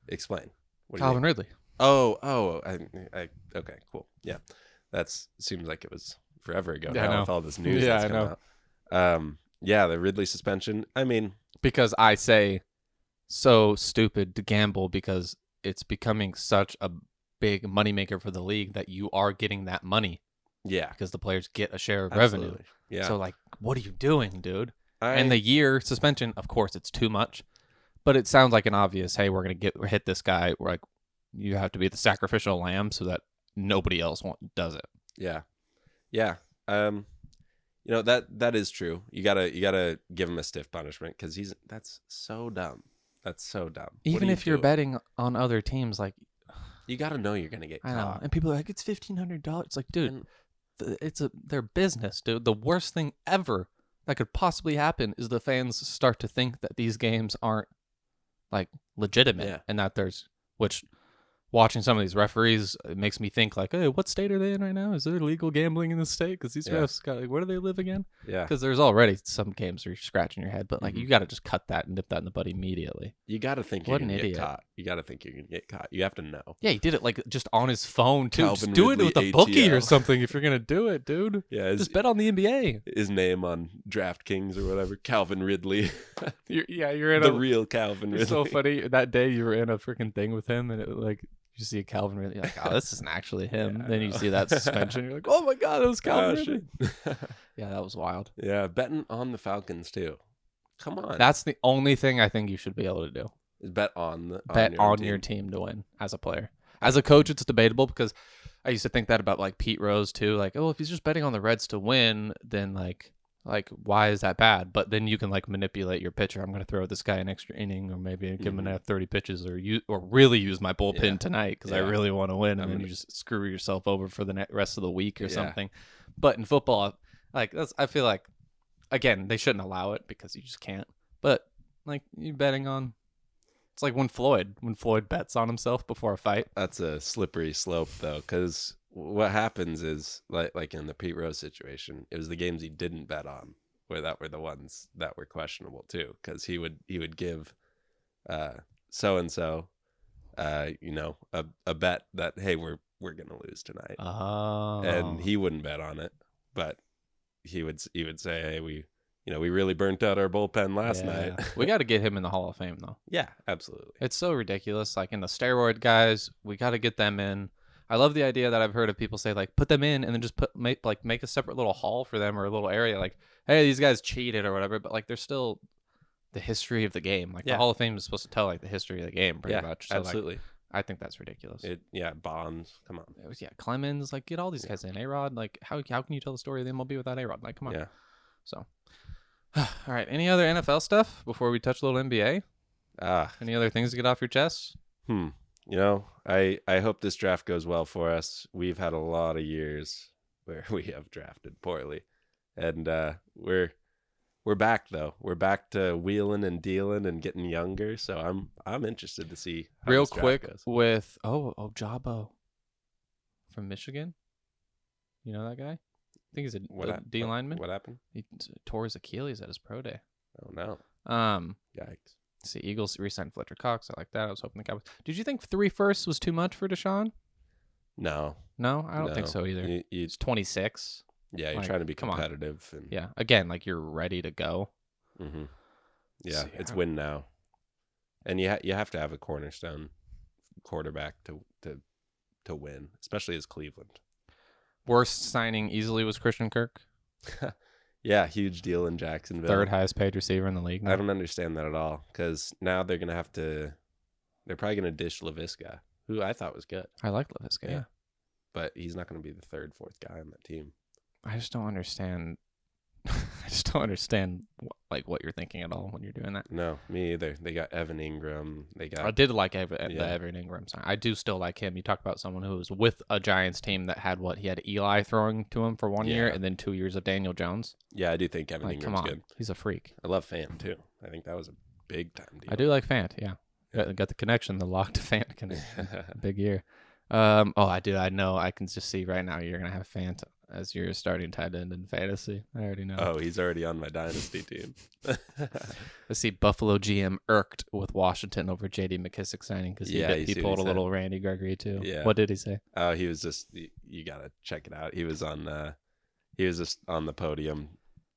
Explain. Calvin Ridley. Oh. I okay. Cool. Yeah. Seems like it was forever ago now with all this news that's come out. The Ridley suspension. I mean, because I say so stupid to gamble because it's becoming such a big moneymaker for the league that you are getting that money. Yeah. Because the players get a share of revenue. Yeah. So like, what are you doing, dude? And the year suspension, of course, it's too much, but it sounds like an obvious, hey, we're going to hit this guy. We're like, you have to be the sacrificial lamb so that nobody else does it. Yeah. Yeah. That is true. You gotta give him a stiff punishment because that's so dumb. That's so dumb. Even if you're betting on other teams, like you gotta know you're gonna get caught. I know. And people are like, it's $1,500. It's like, dude, it's their business, dude. The worst thing ever that could possibly happen is the fans start to think that these games aren't like legitimate and that there's which watching some of these referees, it makes me think like, hey, what state are they in right now? Is there legal gambling in this state? Because these refs got like, where do they live again? Yeah. Because there's already some games where you're scratching your head, but like you got to just cut that and nip that in the bud immediately. You got to think you're going to get caught. You got to think you're going to get caught. You have to know. Yeah, he did it like just on his phone too. Calvin Just do Ridley, it with a ATL. bookie or something if you're going to do it, dude. Yeah, just bet on the NBA. His name on DraftKings or whatever, Calvin Ridley. You're in the real Calvin Ridley. It's so funny. That day you were in a freaking thing with him, and it like you see a Calvin Ridley, you're like, oh, this isn't actually him. Yeah, then you see that suspension, you're like, oh my god, it was Calvin Ridley. Yeah, that was wild. Yeah, betting on the Falcons too. Come on. That's the only thing I think you should be able to do. Is bet on your team to win as a player. As a coach, it's debatable because I used to think that about like Pete Rose too. Like, oh, if he's just betting on the Reds to win, then like why is that bad? But then you can like manipulate your pitcher. I'm going to throw this guy an extra inning, or maybe give him another 30 pitches, or really use my bullpen tonight because I really want to win, and then you just screw yourself over for the rest of the week or something. But in football, like I feel like again they shouldn't allow it because you just can't. But like you betting on, it's like when Floyd bets on himself before a fight. That's a slippery slope though, because what happens is like in the Pete Rose situation, it was the games he didn't bet on where the ones that were questionable too, because he would give so and so a bet that, hey, we're gonna lose tonight, and he wouldn't bet on it, but he would say, hey, we really burnt out our bullpen last night. We got to get him in the Hall of Fame though. Yeah, absolutely. It's so ridiculous. Like in the steroid guys, we got to get them in. I love the idea that I've heard of people say like put them in and then just make a separate little hall for them or a little area like, hey, these guys cheated or whatever, but like they're still the history of the game. Like the Hall of Fame is supposed to tell like the history of the game pretty much. So, absolutely. Like, I think that's ridiculous. Bonds, come on. It was Clemens, like get all these guys in. A-Rod, like how can you tell the story of the MLB without A-Rod? Like come on. Yeah. So all right, any other NFL stuff before we touch a little NBA? Any other things to get off your chest? I hope this draft goes well for us. We've had a lot of years where we have drafted poorly, and we're back though. We're back to wheeling and dealing and getting younger. So I'm interested to see how real this draft quick goes. with Jabo from Michigan. You know that guy? I think he's a D lineman. What happened? He tore his Achilles at his pro day. Oh no! Yikes. See, Eagles re-signed Fletcher Cox. I like that. I was hoping the Cowboys. Did you think 3 firsts was too much for Deshaun? No, I don't think so either. He's 26. Yeah, you're trying to be competitive. And... Yeah, again, like you're ready to go. Mm-hmm. Yeah, it's win now, and you have to have a cornerstone quarterback to win, especially as Cleveland. Worst signing easily was Christian Kirk. Yeah, huge deal in Jacksonville. 3rd highest paid receiver in the league now. I don't understand that at all, because now they're probably going to dish Laviska, who I thought was good. I like Laviska, yeah. But he's not going to be the 3rd, 4th guy on that team. I just don't understand. I just don't understand what you're thinking at all when you're doing that. No, me either. They got Evan Ingram. I did like the Evan Ingram sign. I do still like him. You talk about someone who was with a Giants team that had he had Eli throwing to him for 1 year and then 2 years of Daniel Jones. Yeah, I do think Evan Ingram's good. He's a freak. I love Fant too. I think that was a big time deal. I do like Fant. Yeah. Got the connection, the locked Fant connection. Big year. I do. I know. I can just see right now you're gonna have Fant as your starting tight end in fantasy. I already know. Oh, he's already on my dynasty team. Let's see. Buffalo GM irked with Washington over J.D. McKissick signing because he pulled a little Randy Gregory too. Yeah. What did he say? Oh, he was just. You gotta check it out. He was on. He was just on the podium.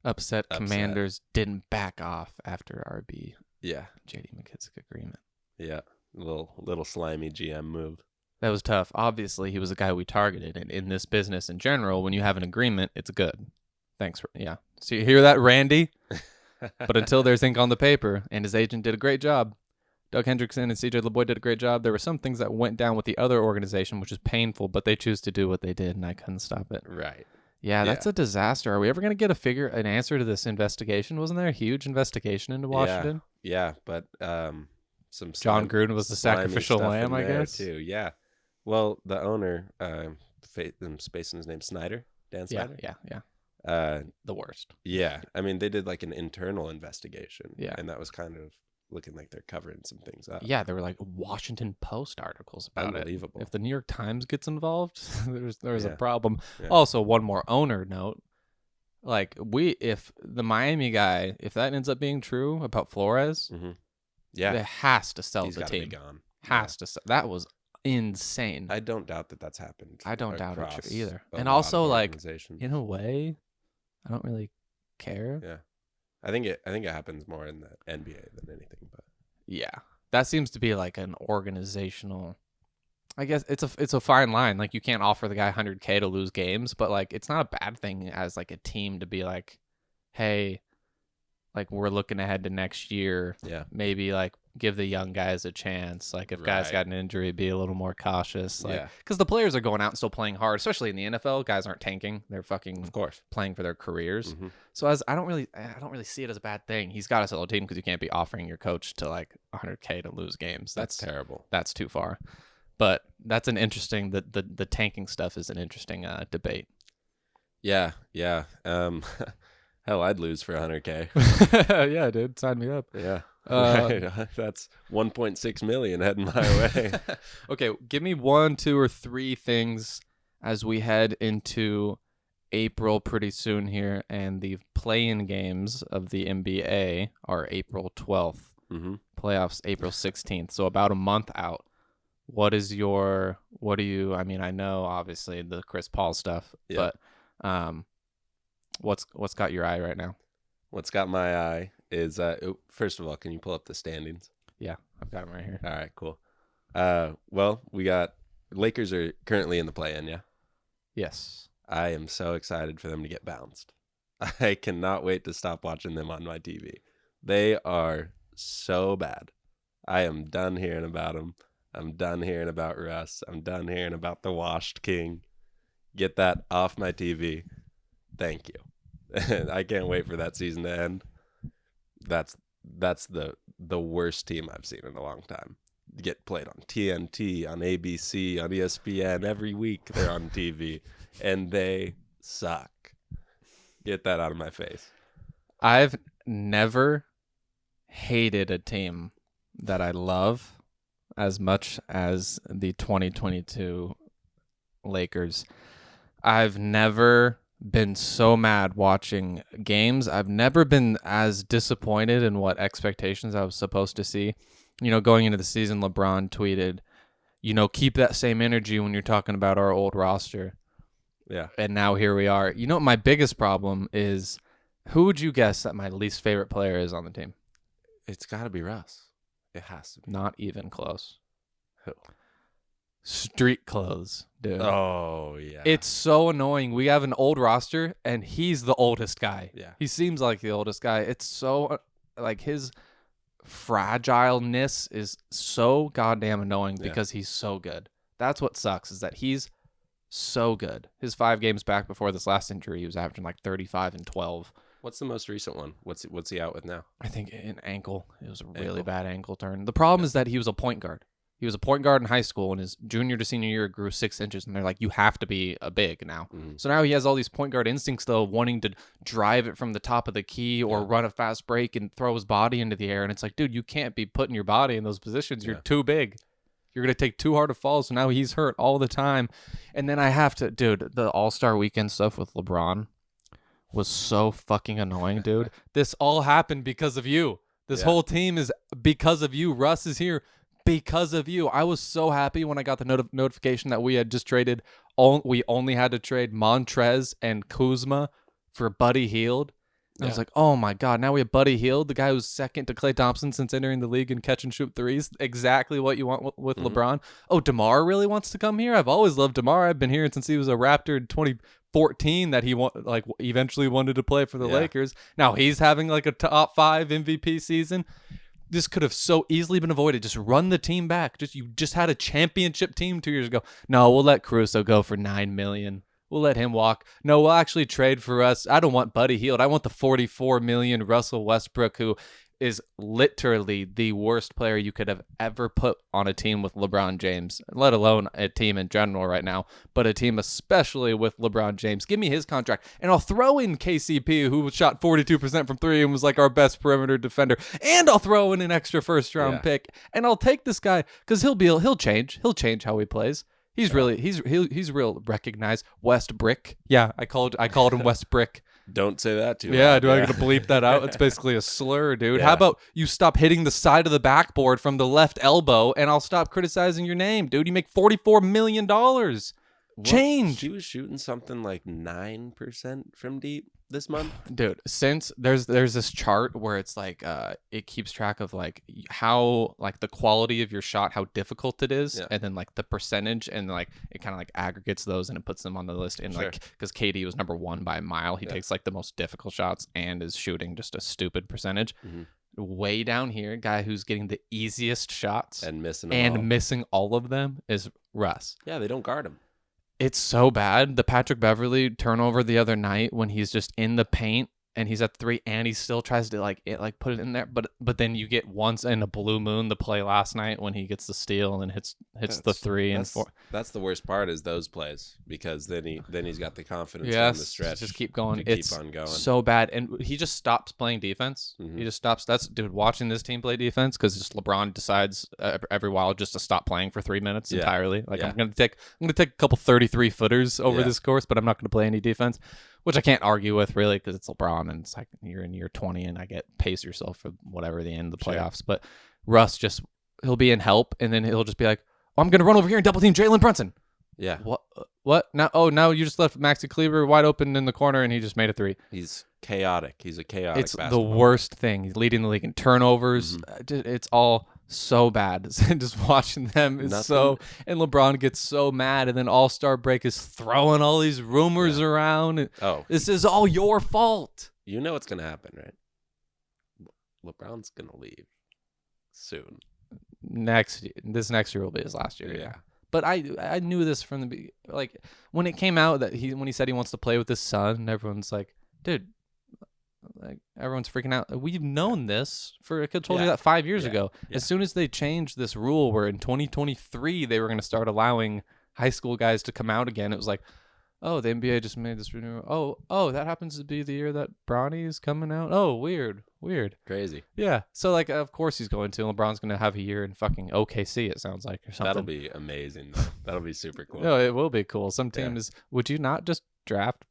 Upset. Commanders didn't back off after RB. Yeah. J.D. McKissick agreement. Yeah. Little slimy GM move. That was tough. Obviously, he was a guy we targeted, and in this business in general, when you have an agreement, it's good. Thanks for So you hear that, Randy? But until there's ink on the paper, and his agent did a great job. Doug Hendrickson and CJ LeBoy did a great job. There were some things that went down with the other organization, which is painful, but they choose to do what they did, and I couldn't stop it. Right. Yeah, that's a disaster. Are we ever going to get an answer to this investigation? Wasn't there a huge investigation into Washington? Yeah, but some John Gruden was the sacrificial lamb, I guess. Too. Yeah. Well, the owner, I'm spacing his name, Dan Snyder. Yeah. The worst. Yeah. I mean, they did like an internal investigation. Yeah. And that was kind of looking like they're covering some things up. Yeah, there were like Washington Post articles about Unbelievable. it. If the New York Times gets involved, there's a Yeah. problem. Yeah. Also, one more owner note. Like if the Miami guy, if that ends up being true about Flores, Yeah, it has to sell he's the got to be team. gone. Has to sell. That was insane. I don't doubt that that's happened. I don't doubt it across either. a And lot also, of like, organizations. in a way, I don't really care. Yeah, I think it happens more in the NBA than anything. But Yeah, that seems to be like an organizational. I guess it's a fine line. Like, you can't offer the guy $100K to lose games, but like it's not a bad thing as like a team to be like, hey, like we're looking ahead to next year. yeah, Maybe like give the young guys a chance. Like if guys Right. got an injury, be a little more cautious. Like Yeah. because the players are going out and still playing hard, especially in the NFL. Guys aren't tanking; they're fucking of course. playing for their careers. Mhm. So I don't really see it as a bad thing. He's got to sell a team because you can't be offering your coach to like $100K to lose games. That's terrible. That's too far. But that's an interesting the tanking stuff is an interesting debate. Yeah, yeah. Hell, I'd lose for $100K. Yeah, dude, sign me up. Yeah, Uh, right. That's 1.6 million heading my way. Okay, give me 1, 2, or 3 things as we head into April pretty soon here, and the play-in games of the NBA are April 12th. Playoffs April 16th. So about a month out. What do you? I mean, I know obviously the Chris Paul stuff, Yeah. but what's got your eye right now? What's got my eye is first of all, can you pull up the standings? Yeah, I've got them right here. All right, cool. Well, we got Lakers are currently in the play-in. Yeah, Yes. I am so excited for them to get bounced. I cannot wait to stop watching them on my TV. They are so bad. I am done hearing about them. I'm done hearing about Russ. I'm done hearing about the washed king. Get that off my TV. Thank you. I can't wait for that season to end. That's the worst team I've seen in a long time. Get played on TNT, on ABC, on ESPN every week. They're on TV, and they suck. Get that out of my face. I've never hated a team that I love as much as the 2022 Lakers. I've never been so mad watching games. I've never been as disappointed in what expectations I was supposed to see. You know, going into the season, LeBron tweeted, keep that same energy when you're talking about our old roster. Yeah. And now here we are. You know, my biggest problem is, who would you guess that my least favorite player is on the team? It's got to be Russ. It has to be. Not even close. Who? Street clothes, dude. Oh, yeah. It's so annoying. We have an old roster, and he's the oldest guy. Yeah. He seems like the oldest guy. It's so, like, his fragileness is so goddamn annoying because he's so good. That's what sucks, is that he's so good. His 5 games back before this last injury, he was averaging like 35 and 12. What's the most recent one? What's he out with now? I think an ankle. It was a really bad ankle turn. The problem is that he was a point guard. He was a point guard in high school, and his junior to senior year grew 6 inches, and they're like, you have to be a big now. So now he has all these point guard instincts, though, wanting to drive it from the top of the key or run a fast break and throw his body into the air. And it's like, dude, you can't be putting your body in those positions. You're too big. You're going to take too hard to fall. So now he's hurt all the time. And then I have to, dude, the All-Star Weekend stuff with LeBron was so fucking annoying, dude. This all happened because of you. This whole team is because of you. Russ is here because of you. I was so happy when I got the notification that we had just traded. We only had to trade Montrez and Kuzma for Buddy Hield. I was like, oh my God, now we have Buddy Hield, the guy who's second to Klay Thompson since entering the league and catch and shoot threes. Exactly what you want with LeBron. Oh, DeMar really wants to come here? I've always loved DeMar. I've been here since he was a Raptor in 2014 that he eventually wanted to play for the Lakers. Now he's having like a top 5 MVP season. This could have so easily been avoided. Just run the team back. You just had a championship team 2 years ago. No, we'll let Caruso go for $9 million. We'll let him walk. No, we'll actually trade for us. I don't want Buddy Hield. I want the $44 million Russell Westbrook, who is literally the worst player you could have ever put on a team with LeBron James, let alone a team in general right now, but a team especially with LeBron James. Give me his contract, and I'll throw in KCP, who shot 42% from three and was like our best perimeter defender, and I'll throw in an extra first-round pick, and I'll take this guy because he'll change how he plays. He's real recognized. West Brick. Yeah, I called him West Brick. Don't say that too Yeah, loud. I gotta bleep that out? It's basically a slur, dude. Yeah. How about you stop hitting the side of the backboard from the left elbow, and I'll stop criticizing your name, dude. You make $44 million. Change. She was shooting something like 9% from deep this month. Dude, since there's this chart where it's like it keeps track of like how like the quality of your shot, how difficult it is, and then like the percentage, and like it kind of like aggregates those and it puts them on the list. And like because KD was number 1 by a mile, he takes like the most difficult shots and is shooting just a stupid percentage. Way down here, guy who's getting the easiest shots and missing all of them is Russ. Yeah, they don't guard him. It's so bad. The Patrick Beverley turnover the other night when he's just in the paint and he's at 3 and he still tries to like put it in there, but then you get once in a blue moon the play last night when he gets the steal and hits the 3 and 4. That's the worst part is those plays, because then he's got the confidence on the stretch. Just keep going. It's keep on going. So bad, and he just stops playing defense. He just stops. That's dude watching this team play defense because just LeBron decides every while just to stop playing for 3 minutes entirely. Like I'm gonna take a couple 33 footers over this course, but I'm not gonna play any defense. Which I can't argue with, really, because it's LeBron, and it's like you're in year 20, and I get pace yourself for whatever the end of the playoffs. But Russ he'll be in help, and then he'll just be like, oh, I'm going to run over here and double team Jalen Brunson. Yeah. What? Now you just left Maxi Kleber wide open in the corner, and he just made a 3. He's chaotic. He's a chaotic basketball. The worst thing. He's leading the league in turnovers. It's all so bad. Just watching them is and LeBron gets so mad, and then All-Star break is throwing all these rumors around. This is all your fault. You know what's gonna happen, right? LeBron's gonna leave soon. This next year will be his last year. Yeah. But I knew this from the beginning. Like when it came out that when he said he wants to play with his son, everyone's like, dude. Like everyone's freaking out. We've known this I could have told you that 5 years ago. As soon as they changed this rule where in 2023 they were going to start allowing high school guys to come out again, it was like, oh, the NBA just made this renewal. Oh, that happens to be the year that Bronny is coming out. Oh, weird. Crazy. Yeah. So like, of course he's going to. LeBron's going to have a year in fucking OKC, it sounds like, or something. That'll be amazing, though. That'll be super cool. No, it will be cool. Some team would you not just draft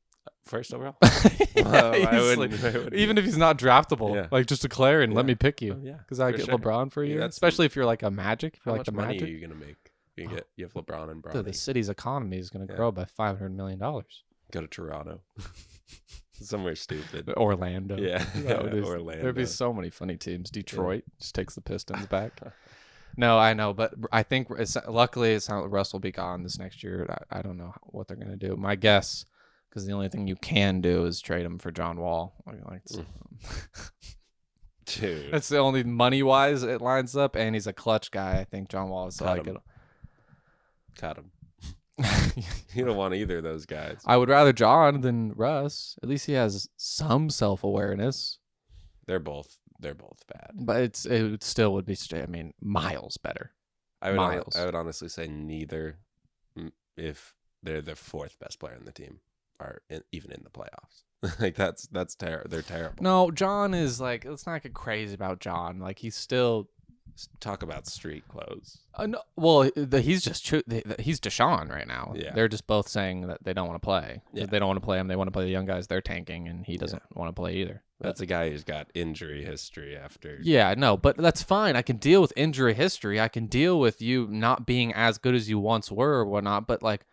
first overall? I wouldn't. Even if he's not draftable, like just declare and let me pick you. Because I get LeBron for a year. Especially if you're like a Magic. If you're like the money Magic. are you gonna make? You have LeBron and Bronny. Dude, the city's economy is gonna grow by $500 million. Go to Toronto. Somewhere stupid. Orlando. Yeah. Orlando. There'd be so many funny teams. Detroit just takes the Pistons back. No, I know, but I think luckily it's not Russ will be gone this next year. I don't know what they're gonna do. My guess. Because the only thing you can do is trade him for John Wall. Dude. That's the only money-wise it lines up, and he's a clutch guy. I think John Wall is like it. Cut him. You don't want either of those guys. I would rather John than Russ. At least he has some self-awareness. They're both bad. But it still would be, miles better. I would honestly say neither, if they're the 4th best player on the team. Are even in the playoffs. Like that's terrible. They're terrible. No, John is like, let's not get crazy about John. Like he's still talk about street clothes. No, well, he's Deshaun right now. Yeah. They're just both saying that they don't want to play. Yeah. They don't want to play him. They want to play the young guys. They're tanking, and he doesn't want to play either. That's a guy who's got injury history after. Yeah, no, but that's fine. I can deal with injury history. I can deal with you not being as good as you once were or whatnot. But like,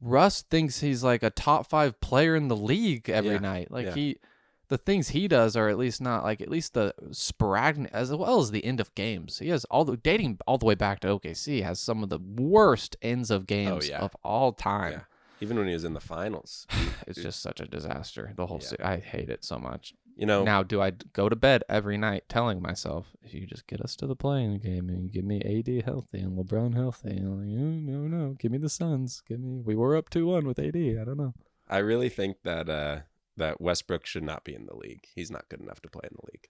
Russ thinks he's like a top 5 player in the league every night. Like the things he does are at least the sporadic as well as the end of games. He has dating all the way back to OKC has some of the worst ends of games of all time. Yeah. Even when he was in the finals, it's just such a disaster. The whole I hate it so much. Now do I go to bed every night telling myself, if you just get us to the playing game and give me AD healthy and LeBron healthy, and I'm like, no, give me the Suns. We were up 2-1 with AD. I don't know. I really think that Westbrook should not be in the league. He's not good enough to play in the league.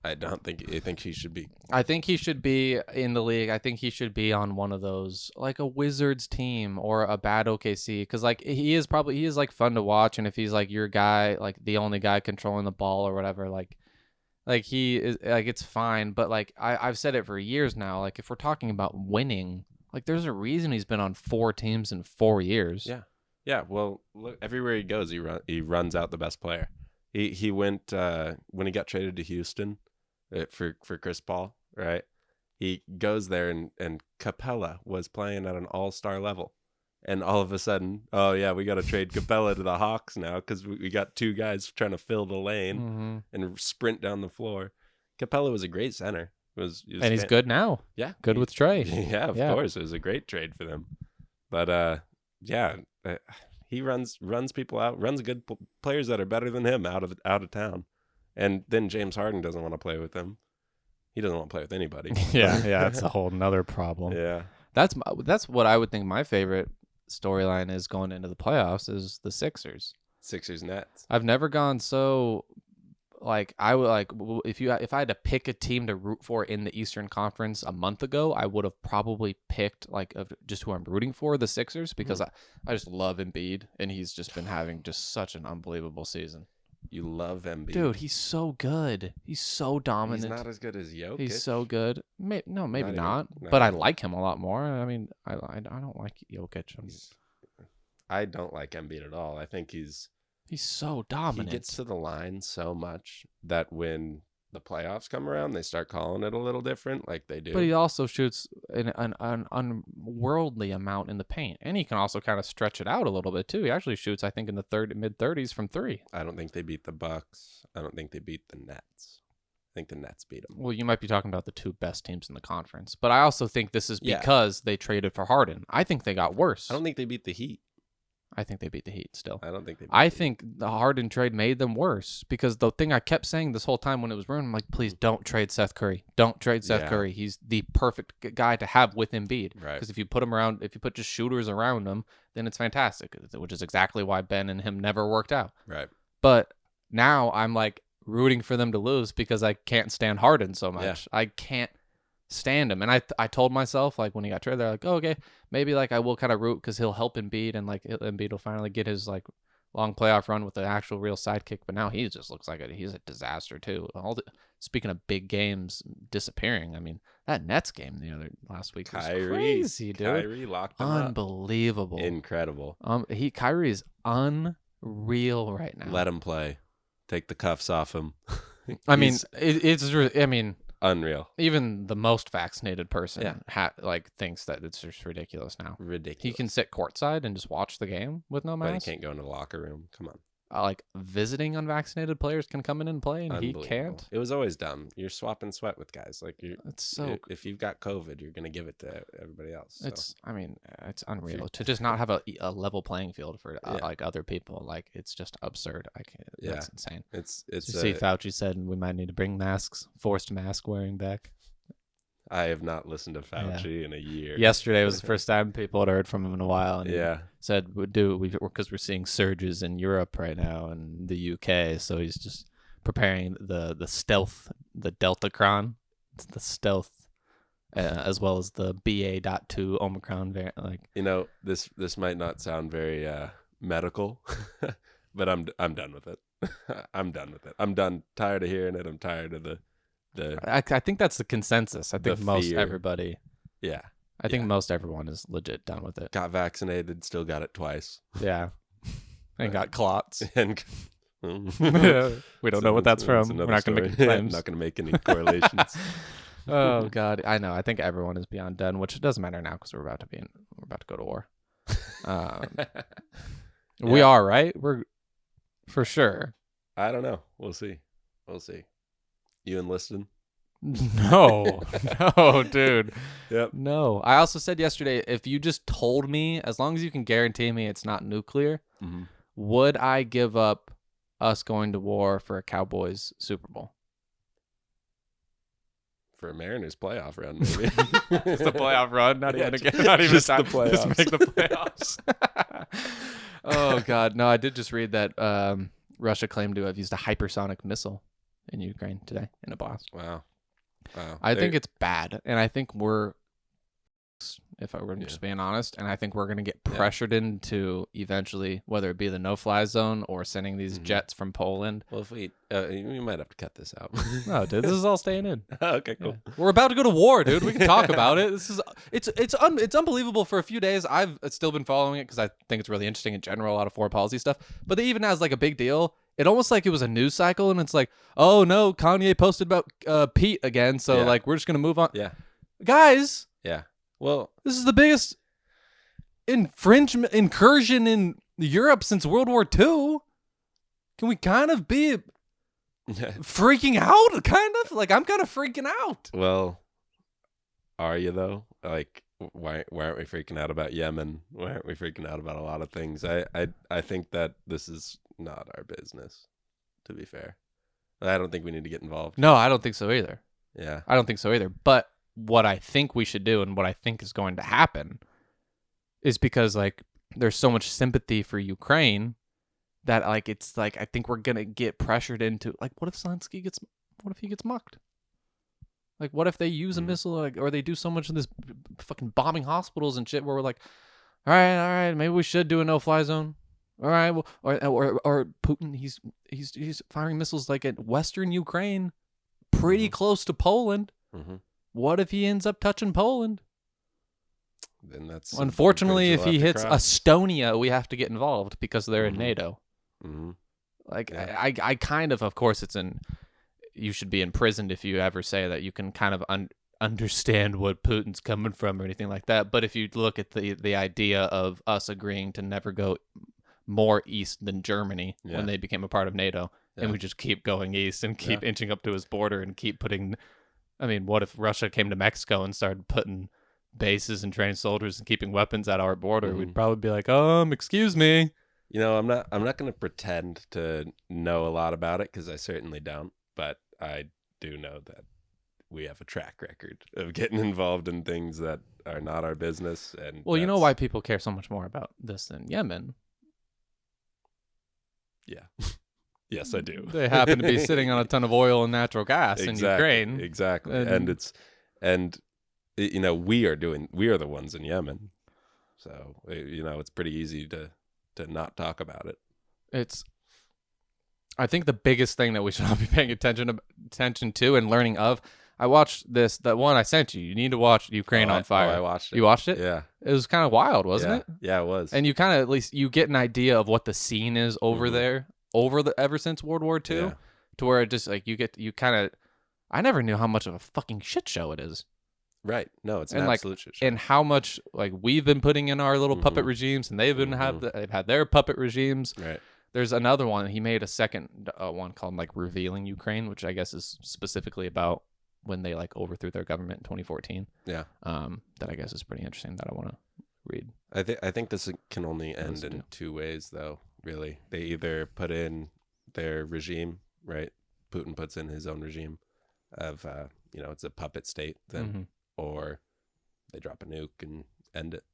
I don't think. I think he should be. I think he should be in the league. I think he should be on one of those, like a Wizards team or a bad OKC, because like he is like fun to watch, and if he's like your guy, like the only guy controlling the ball or whatever, like he is, like it's fine. But like I've said it for years now. Like if we're talking about winning, like there's a reason he's been on 4 teams in 4 years. Yeah, yeah. Well, look, everywhere he goes, he runs out the best player. He went when he got traded to Houston for Chris Paul, right? He goes there and Capella was playing at an all-star level. And all of a sudden, oh yeah, we got to trade Capella to the Hawks now because we got 2 guys trying to fill the lane and sprint down the floor. Capella was a great center. And he's good now. Yeah. Good with Trey. Yeah, of course. It was a great trade for them. But he runs people out, runs good players that are better than him out of town. And then James Harden doesn't want to play with them. He doesn't want to play with anybody. yeah, that's a whole nother problem. Yeah. That's what I would think my favorite storyline is going into the playoffs is the Sixers. Sixers Nets. I've never gone so like I would like if I had to pick a team to root for in the Eastern Conference a month ago, I would have probably picked like just who I'm rooting for, the Sixers, because I just love Embiid, and he's just been having just such an unbelievable season. You love Embiid. Dude, he's so good. He's so dominant. He's not as good as Jokic. He's so good. Maybe not. No. But I like him a lot more. I mean, I don't like Jokic. I don't like Embiid at all. I think he's so dominant. He gets to the line so much that when the playoffs come around, they start calling it a little different, like they do. But he also shoots an unworldly amount in the paint, and he can also kind of stretch it out a little bit too. He actually shoots, I think, in the mid-30s from 3. I don't think they beat the Bucks. I don't think they beat the Nets. I think the Nets beat them. Well, you might be talking about the 2 best teams in the conference, but I also think this is because they traded for Harden. I think they got worse. I don't think they beat the Heat. I think they beat the Heat still. I don't think they beat I think the Harden trade made them worse, because the thing I kept saying this whole time when it was ruined, I'm like, please don't trade Seth Curry. Don't trade Seth Curry. He's the perfect guy to have with Embiid. Right. Because if you put just shooters around him, then it's fantastic, which is exactly why Ben and him never worked out. Right. But now I'm like rooting for them to lose because I can't stand Harden so much. Yeah. I can't stand him, and I told myself, like, when he got traded, they're like, oh, okay, maybe like I will kind of root because he'll help Embiid, and like Embiid will finally get his like long playoff run with an actual real sidekick. But now he just looks like he's a disaster too. Speaking of big games disappearing, I mean, that Nets game last week was crazy, dude. Kyrie locked him unbelievable up. Incredible. Kyrie is unreal right now. Let him play. Take the cuffs off him. I mean, I mean, unreal. Even the most vaccinated person thinks that it's just ridiculous now. Ridiculous. He can sit courtside and just watch the game with no mask. But he can't go into the locker room. Come on. Like visiting unvaccinated players can come in and play, and he can't. It was always dumb. You're swapping sweat with guys. Like if you've got COVID, you're gonna give it to everybody else. So. It's unreal to just not have a level playing field for like other people. Like it's just absurd. I can't. Yeah. That's insane. It's. See, Fauci said we might need to bring forced mask wearing back. I have not listened to Fauci in a year. Yesterday was the first time people had heard from him in a while. And he said, because we're seeing surges in Europe right now and the UK. So he's just preparing the stealth, the Deltacron, the stealth, as well as the BA.2 Omicron variant. Like, this might not sound very medical, but I'm done with it. I'm done with it. I'm done. Tired of hearing it. I'm tired of the. I think that's the consensus. I think most everybody. Yeah. I think most everyone is legit done with it. Got vaccinated, still got it twice. Yeah. And got clots. And we don't know what that's from. We're not going to make claims. I'm not going to make any correlations. Oh God, I know. I think everyone is beyond done, which doesn't matter now because we're about to go to war. We are, right? We're for sure. I don't know. We'll see. You enlisted? No, dude. Yep. No. I also said yesterday, if you just told me, as long as you can guarantee me it's not nuclear, would I give up us going to war for a Cowboys Super Bowl? For a Mariners playoff run, maybe. It's the playoff run, not even just time. The playoffs. Just make the playoffs. Oh God, no! I did just read that Russia claimed to have used a hypersonic missile in Ukraine today in a blast. Wow. I think it's bad, and I think we're, if I were just being honest, and I think we're going to get pressured into eventually, whether it be the no-fly zone or sending these jets from Poland. Well, if we might have to cut this out. No, dude, this is all staying in. Okay, cool. Yeah. We're about to go to war, dude. We can talk about it. It's unbelievable. For a few days, I've still been following it because I think it's really interesting in general, a lot of foreign policy stuff. But even as like a big deal, it almost like it was a news cycle, and it's like, oh no, Kanye posted about Pete again, so like we're just gonna move on. Yeah, guys. Yeah. Well, this is the biggest incursion in Europe since World War II. Can we kind of be freaking out? Kind of like I'm kind of freaking out. Well, are you though? Like, why aren't we freaking out about Yemen? Why aren't we freaking out about a lot of things? I think that this is not our business, to be fair. I don't think we need to get involved. No, I don't think so either. Yeah. I don't think so either. But what I think we should do and what I think is going to happen is because like there's so much sympathy for Ukraine that like it's like I think we're going to get pressured into like what if Zelensky gets mucked? Like what if they use a missile or they do so much of this fucking bombing hospitals and shit where we're like, all right, maybe we should do a no-fly zone. All right, well, or Putin, he's firing missiles like at Western Ukraine, pretty close to Poland. Mm-hmm. What if he ends up touching Poland? Then that's unfortunately, if he hits Estonia, we have to get involved because they're in NATO. Mm-hmm. Like I kind of course, you should be imprisoned if you ever say that you can kind of understand what Putin's coming from or anything like that. But if you look at the idea of us agreeing to never go more east than Germany when they became a part of NATO, and we just keep going east and keep inching up to his border and keep putting. I mean, what if Russia came to Mexico and started putting bases and training soldiers and keeping weapons at our border? We'd probably be like, excuse me. You know, I'm not going to pretend to know a lot about it because I certainly don't. But I do know that we have a track record of getting involved in things that are not our business. And well, you know why people care so much more about this than Yemen? Yeah. Yes, I do. They happen to be sitting on a ton of oil and natural gas in Ukraine. Exactly. And you know, we are the ones in Yemen. So, you know, it's pretty easy to not talk about it. I think the biggest thing that we should all be paying attention to and learning of. I watched that one I sent you. You need to watch Ukraine on Fire. I watched it. You watched it? Yeah. It was kind of wild, wasn't it? Yeah, it was. And you kind of, at least you get an idea of what the scene is over there, ever since World War II, to where it just like you kind of, I never knew how much of a fucking shit show it is. Right. No, it's an absolute shit show. And how much like we've been putting in our little puppet regimes, and they've had their puppet regimes. Right. There's another one. He made a second one called like Revealing Ukraine, which I guess is specifically about when they like overthrew their government in 2014. Yeah. That I guess is pretty interesting that I want to read. I think this can only end in two ways though, really. They either put in their regime, right? Putin puts in his own regime of you know, it's a puppet state then, or they drop a nuke and end it.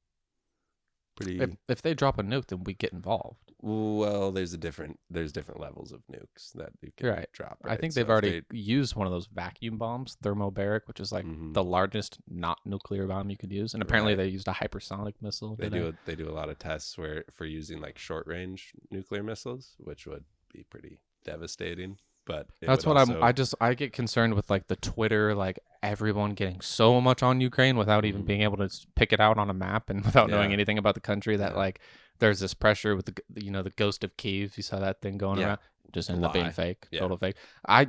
If they drop a nuke, then we get involved. Well, there's different levels of nukes that you can drop. Right? I think they've already used one of those vacuum bombs, thermobaric, which is like the largest not nuclear bomb you could use. And apparently they used a hypersonic missile. They do a lot of tests for using like short range nuclear missiles, which would be pretty devastating. But that's what I get concerned with, like the Twitter, like everyone getting so much on Ukraine without even being able to pick it out on a map and without knowing anything about the country, that like there's this pressure with the ghost of Kyiv. You saw that thing going around. Just ended up being fake, total fake.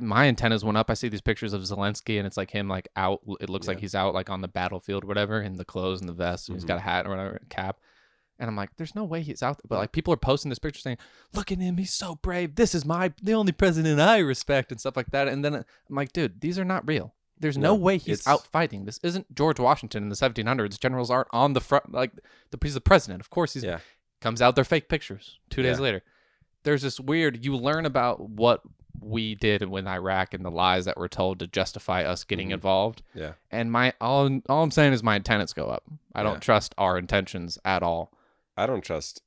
My antennas went up. I see these pictures of Zelensky and it's like him like out. It looks like he's out like on the battlefield, or whatever, in the clothes and the vest, and he's got a hat or whatever, cap. And I'm like, there's no way he's out there. But like people are posting this picture saying, look at him, he's so brave. This is the only president I respect, and stuff like that. And then I'm like, dude, these are not real. There's no way he's out fighting. This isn't George Washington in the 1700s. Generals aren't on the front. Like he's the president. Of course he's comes out. They're fake pictures 2 days later. There's this weird, you learn about what we did in Iraq and the lies that were told to justify us getting involved. Yeah. And all I'm saying is my antennas go up. I don't trust our intentions at all. I don't trust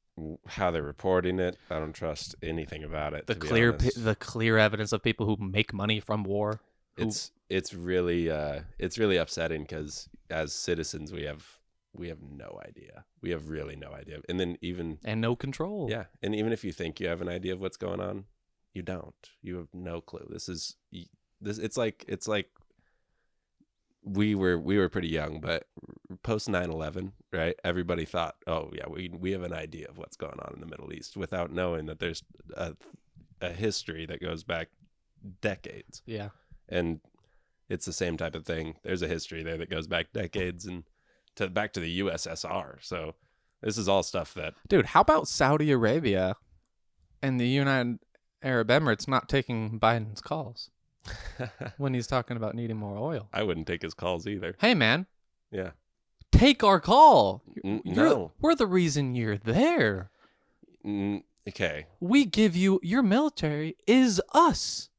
how they're reporting it. I don't trust anything about it. The to be clear honest. the clear evidence of people who make money from war. It's really upsetting because as citizens we have no idea. We have really no idea. And then And no control. yeah, and even if you think you have an idea of what's going on, you don't. You have no clue. It's like we were pretty young, but post 9/11, right? Everybody thought, "Oh, yeah, we have an idea of what's going on in the Middle East," without knowing that there's a history that goes back decades. Yeah. And it's the same type of thing. There's a history there that goes back decades and back to the USSR. So this is all stuff that Dude, how about Saudi Arabia and the United Arab Emirates not taking Biden's calls when he's talking about needing more oil? I wouldn't take his calls either. Hey, man, Yeah. take our call. No. We're the reason you're there. Okay. We give you, your military is us.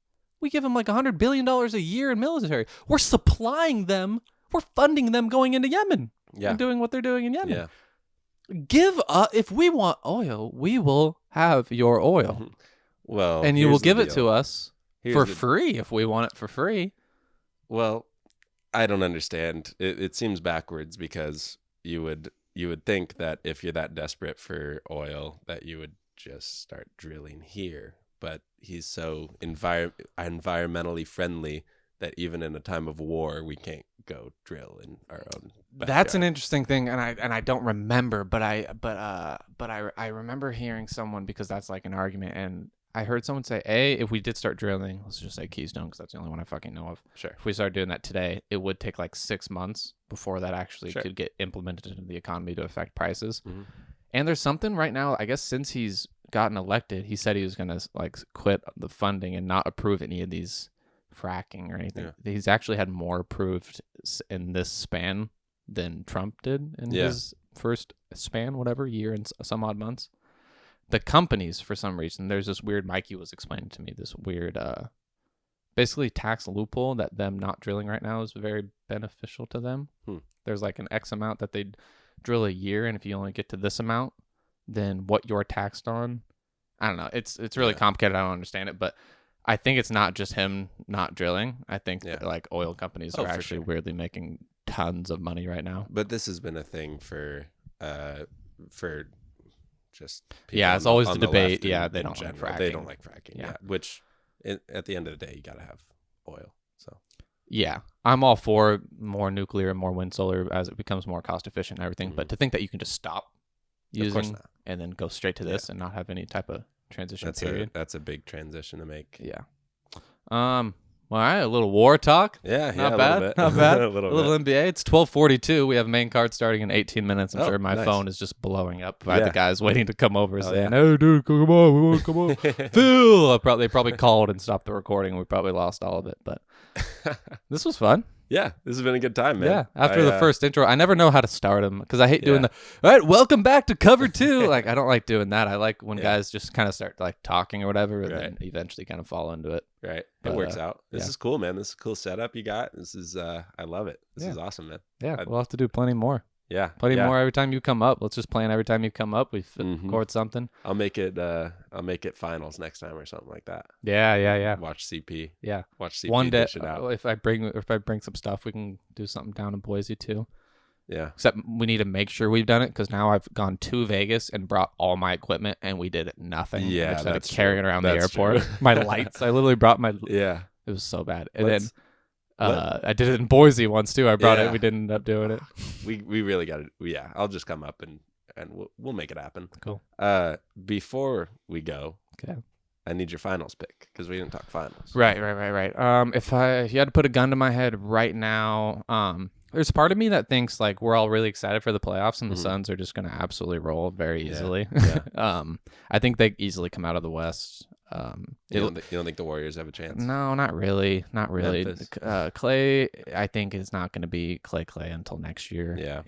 We give them like $100 billion a year in military. We're supplying them. We're funding them going into Yemen. Yeah. And doing what they're doing in Yemen. Yeah. If we want oil, we will have your oil. Well, And you will here's the give it deal. to us for free if we want it for free. Well, I don't understand. It seems backwards because you would think that if you're that desperate for oil that you would just start drilling here. But he's so environmentally friendly that even in a time of war, we can't go drill in our own backyard. That's an interesting thing, and I don't remember, but I remember hearing someone, because that's like an argument, and I heard someone say, if we did start drilling, let's just say Keystone, because that's the only one I fucking know of. Sure. If we started doing that today, it would take like 6 months before that actually Sure. could get implemented into the economy to affect prices. Mm-hmm. And there's something right now, I guess since he's gotten elected, he said he was going to like quit the funding and not approve any of these fracking or anything. Yeah. He's actually had more approved in this span than Trump did in his first span, whatever, year and some odd months. The companies, for some reason, there's this weird, Mikey was explaining to me, this weird, basically tax loophole that them not drilling right now is very beneficial to them. There's like an X amount that they drill a year, and if you only get to this amount, then what you're taxed on, I don't know. It's really complicated. I don't understand it, but I think it's not just him not drilling. I think that, like, oil companies are actually weirdly making tons of money right now. But this has been a thing for just people it's always the debate. left They in don't general. like fracking. They don't like fracking. Yeah. Which at the end of the day, you got to have oil. So yeah, I'm all for more nuclear and more wind solar as it becomes more cost efficient and everything. But to think that you can just stop using and then go straight to this and not have any type of transition period. That's a big transition to make. Yeah. All right, a little war talk. Yeah, not a bad. little bit. Not bad. a little NBA. It's 12:42. We have main card starting in 18 minutes. I'm sure my nice. phone is just blowing up by the guys waiting to come over saying, yeah. "Hey, dude, come on, we want to come on." Phil, they probably called and stopped the recording. We probably lost all of it, but this was fun. Yeah, this has been a good time, man. Yeah, after the first intro, I never know how to start them because I hate doing all right, welcome back to cover 2. Like, I don't like doing that. I like when guys just kind of start like talking or whatever and then eventually kind of fall into it. Right. But, it works out. This is cool, man. This is a cool setup you got. This is, I love it. This is awesome, man. Yeah, we'll have to do plenty more. Yeah. Plenty more every time you come up. Let's just plan every time you come up. We record something. I'll make it finals next time or something like that. Yeah. Watch CP. Yeah. Watch CP One day, dish it out. if I bring some stuff, we can do something down in Boise too. Yeah. Except we need to make sure we've done it because now I've gone to Vegas and brought all my equipment and we did nothing. Yeah, I just had that's to carry it around the That's airport. My lights. I literally brought my. Yeah. It was so bad. And then I did it in Boise once too. I brought it. We didn't end up doing it. We really got it. Yeah. I'll just come up and we'll make it happen. Cool. Before we go, okay, I need your finals pick because we didn't talk finals. Right. If you had to put a gun to my head right now, there's part of me that thinks like we're all really excited for the playoffs and the Suns are just going to absolutely roll very easily. Yeah. I think they easily come out of the West. You don't think the Warriors have a chance? No, not really. Memphis. Clay, I think, is not going to be Clay until next year. Yeah.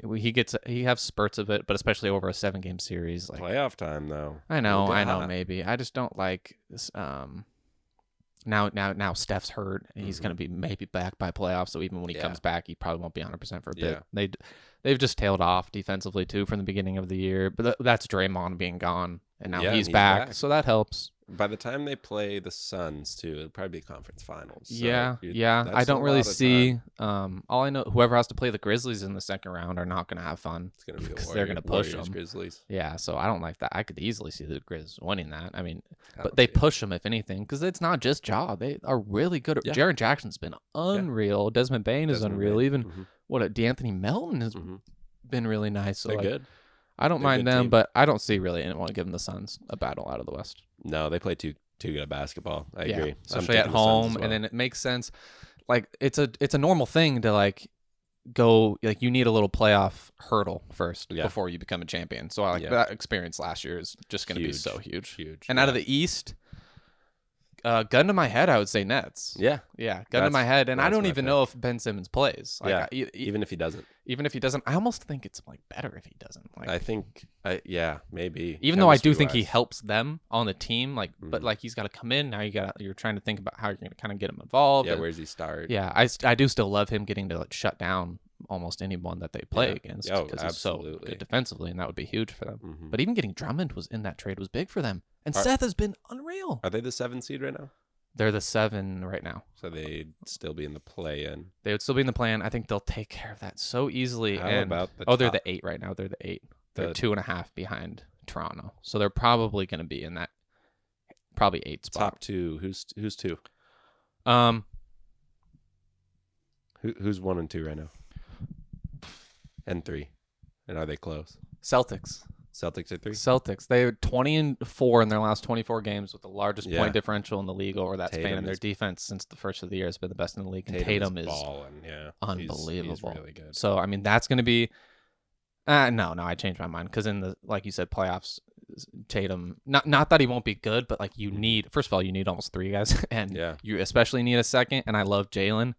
He has spurts of it, but especially over a 7-game series. Like, playoff time though. I know, hot. maybe. I just don't like this. Now Steph's hurt, and he's going to be maybe back by playoffs. So even when he comes back, he probably won't be 100% for a bit. They've just tailed off defensively too from the beginning of the year. But that's Draymond being gone, and now he's back, so that helps. By the time they play the Suns too, it'll probably be conference finals. So I don't really see. All I know, whoever has to play the Grizzlies in the second round are not going to have fun. It's going to be because they're going to push them. Grizzlies. Yeah, so I don't like that. I could easily see the Grizz winning that. I mean, but they push them if anything, because it's not just Ja. They are really good. Jaren Jackson's been unreal. Desmond Bane is unreal. Even D'Anthony Melton has been really nice. So they're good. I don't mind them, but I don't see really anyone giving the Suns a battle out of the West. No, they play too good at basketball. I agree, especially at home, and then it makes sense. Like it's a normal thing to like go like you need a little playoff hurdle first before you become a champion. So that experience last year is just going to be so huge. And out of the East, gun to my head, I would say Nets. Gun to my head, and I don't even know if Ben Simmons plays. Like, even if he doesn't. I almost think it's like better if he doesn't. Like, I think, maybe. Even though I do think he helps them on the team, like, but like he's got to come in now. You're trying to think about how you're going to kind of get him involved. Yeah, where does he start? Yeah, I do still love him getting to like shut down almost anyone that they play against because he's so good defensively, and that would be huge for them. But even getting Drummond was in that trade was big for them. And Seth has been unreal. Are they the 7 seed right now? They're the 7 right now. So they'd still be in the play-in. They would still be in the play-in. I think they'll take care of that so easily. How about they're the 8 right now. They're the 8. They're 2.5 behind Toronto. So they're probably going to be in that probably 8 spot. Top 2. Who's 2? Who's 1 and 2 right now? And 3. And are they close? Celtics are 3. Celtics. They are 20-4 in their last 24 games with the largest point differential in the league over that span. And their defense since the first of the year has been the best in the league. And Tatum is unbelievable. He's really good. So I mean, that's going to be. No, I changed my mind because in the like you said playoffs, Tatum. Not that he won't be good, but like you need first of all you need almost 3 guys, and you especially need a second. And I love Jalen.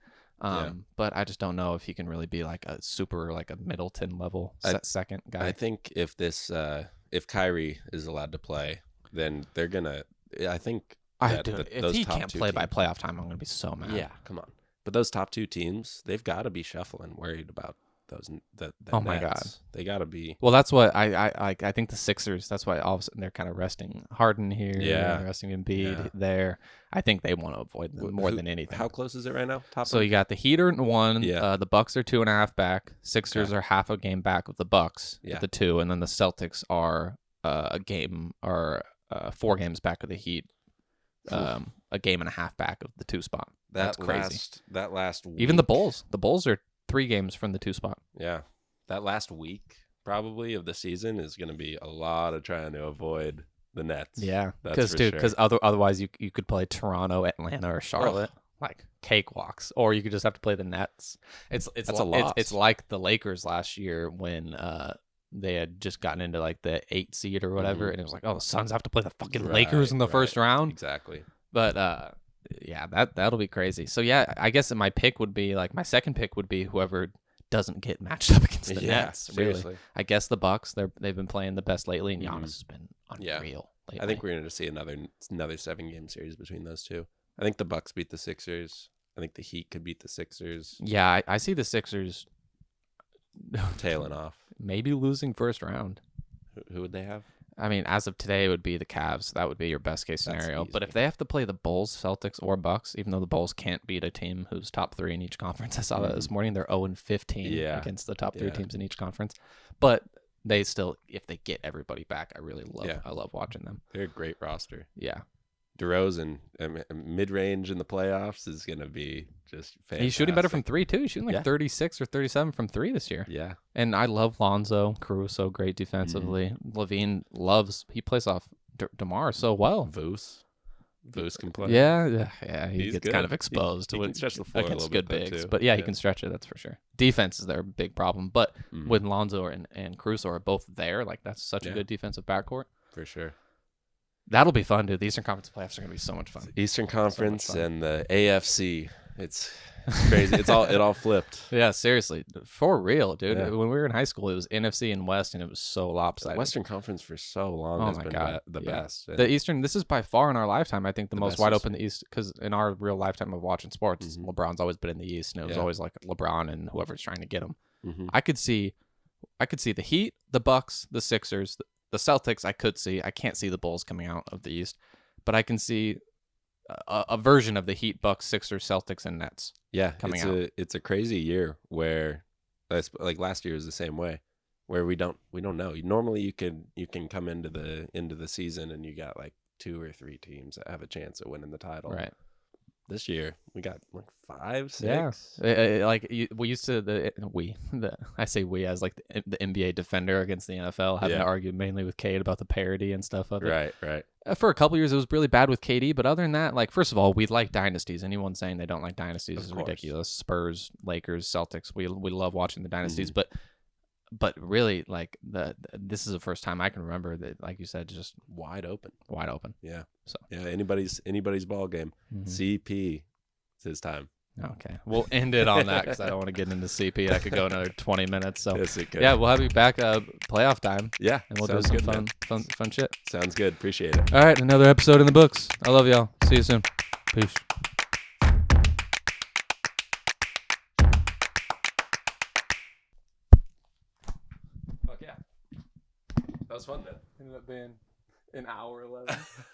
But I just don't know if he can really be like a super like a Middleton level second guy. I think if if Kyrie is allowed to play, then they're gonna. I think if he can't play by playoff time, I'm gonna be so mad. Yeah, come on. But those top 2 teams, they've got to be shuffling, worried about those. Oh my God, they got to be. Well, that's what I think the Sixers. That's why all of a sudden they're kind of resting Harden here. Resting Embiid there. I think they want to avoid them more than anything. How close is it right now? So you got the Heat are 1. The Bucks are 2.5 back. Sixers are half a game back of the Bucks at the 2, and then the Celtics are a game or 4 games back of the Heat. A game and a half back of the 2 spot. That's crazy. That last week. Even the Bulls. The Bulls are 3 games from the 2 spot. Yeah. That last week probably of the season is going to be a lot of trying to avoid the Nets. Yeah. Because otherwise you could play Toronto, Atlanta, or Charlotte. Like cakewalks. Or you could just have to play the Nets. That's a loss. It's like the Lakers last year when they had just gotten into like the 8 seed or whatever, and it was like, oh, the Suns have to play the fucking Lakers in the first round. Exactly. But that'll be crazy. So I guess my pick would be like my second pick would be whoever doesn't get matched up against the Nets. Seriously. Really, I guess the Bucks. They've been playing the best lately, and Giannis has been unreal. Lately. I think we're going to see another 7-game series between those two. I think the Bucks beat the Sixers. I think the Heat could beat the Sixers. Yeah, I see the Sixers tailing off. Maybe losing first round. Who would they have? I mean, as of today, it would be the Cavs. That would be your best case scenario. But if they have to play the Bulls, Celtics, or Bucks, even though the Bulls can't beat a team who's top 3 in each conference, I saw that this morning. They're 0-15 against the top 3 teams in each conference. But they still, if they get everybody back, I really love. I love watching them. They're a great roster. Yeah. DeRozan, mid-range in the playoffs is going to be just fantastic. He's shooting better from 3, too. He's shooting like 36 or 37 from 3 this year. Yeah. And I love Lonzo. Caruso, great defensively. Levine he plays off DeMar so well. Vooch can play. Yeah. He gets good. kind of exposed he can stretch the floor against a little good bit bigs. too. But he can stretch it, that's for sure. Defense is their big problem. But when Lonzo and Caruso are both there, like that's such a good defensive backcourt. For sure. That'll be fun, dude. The Eastern Conference playoffs are going to be so much fun. Eastern Conference and the AFC. it's crazy. It all flipped. Yeah, seriously, for real, dude. Yeah. When we were in high school, it was NFC and West, and it was so The lopsided. Western Conference for so long Oh has my been God. the Yeah. best. The Eastern, this is by far in our lifetime, I think, the most best wide is- open the East, because in our real lifetime of watching sports, Mhm. LeBron's always been in the East, and it was Yeah. always like LeBron and whoever's trying to get him. Mhm. I could see the Heat, the Bucks, the Sixers, the Celtics. I can't see the Bulls coming out of the East, but I can see a version of the Heat, Bucks, Sixers, Celtics, and Nets. Yeah, coming it's a crazy year where, like last year was the same way, where we don't know. Normally you can come into the season and you got like 2 or 3 teams that have a chance of winning the title. Right. This year we got like 5, 6. Yeah. We used to I say we as like the NBA defender against the NFL, having to argue mainly with Cade about the parody and stuff of it. Right. For a couple years, it was really bad with KD, but other than that, like, first of all, we like dynasties. Anyone saying they don't like dynasties is ridiculous. Spurs, Lakers, Celtics, we love watching the dynasties, but really, like, this is the first time I can remember that, like you said, just Wide open. Yeah. So Yeah, anybody's ball game. CP, it's his time. Okay, we'll end it on that because I don't want to get into CP. I could go another 20 minutes. So Yes, it could. yeah, we'll have you back playoff time. Yeah, and we'll do sounds some good, man. fun shit. Sounds good. Appreciate it. All right, another episode in the books. I love y'all. See you soon. Peace. Fuck yeah, That was fun, man. ended up being an hour 11.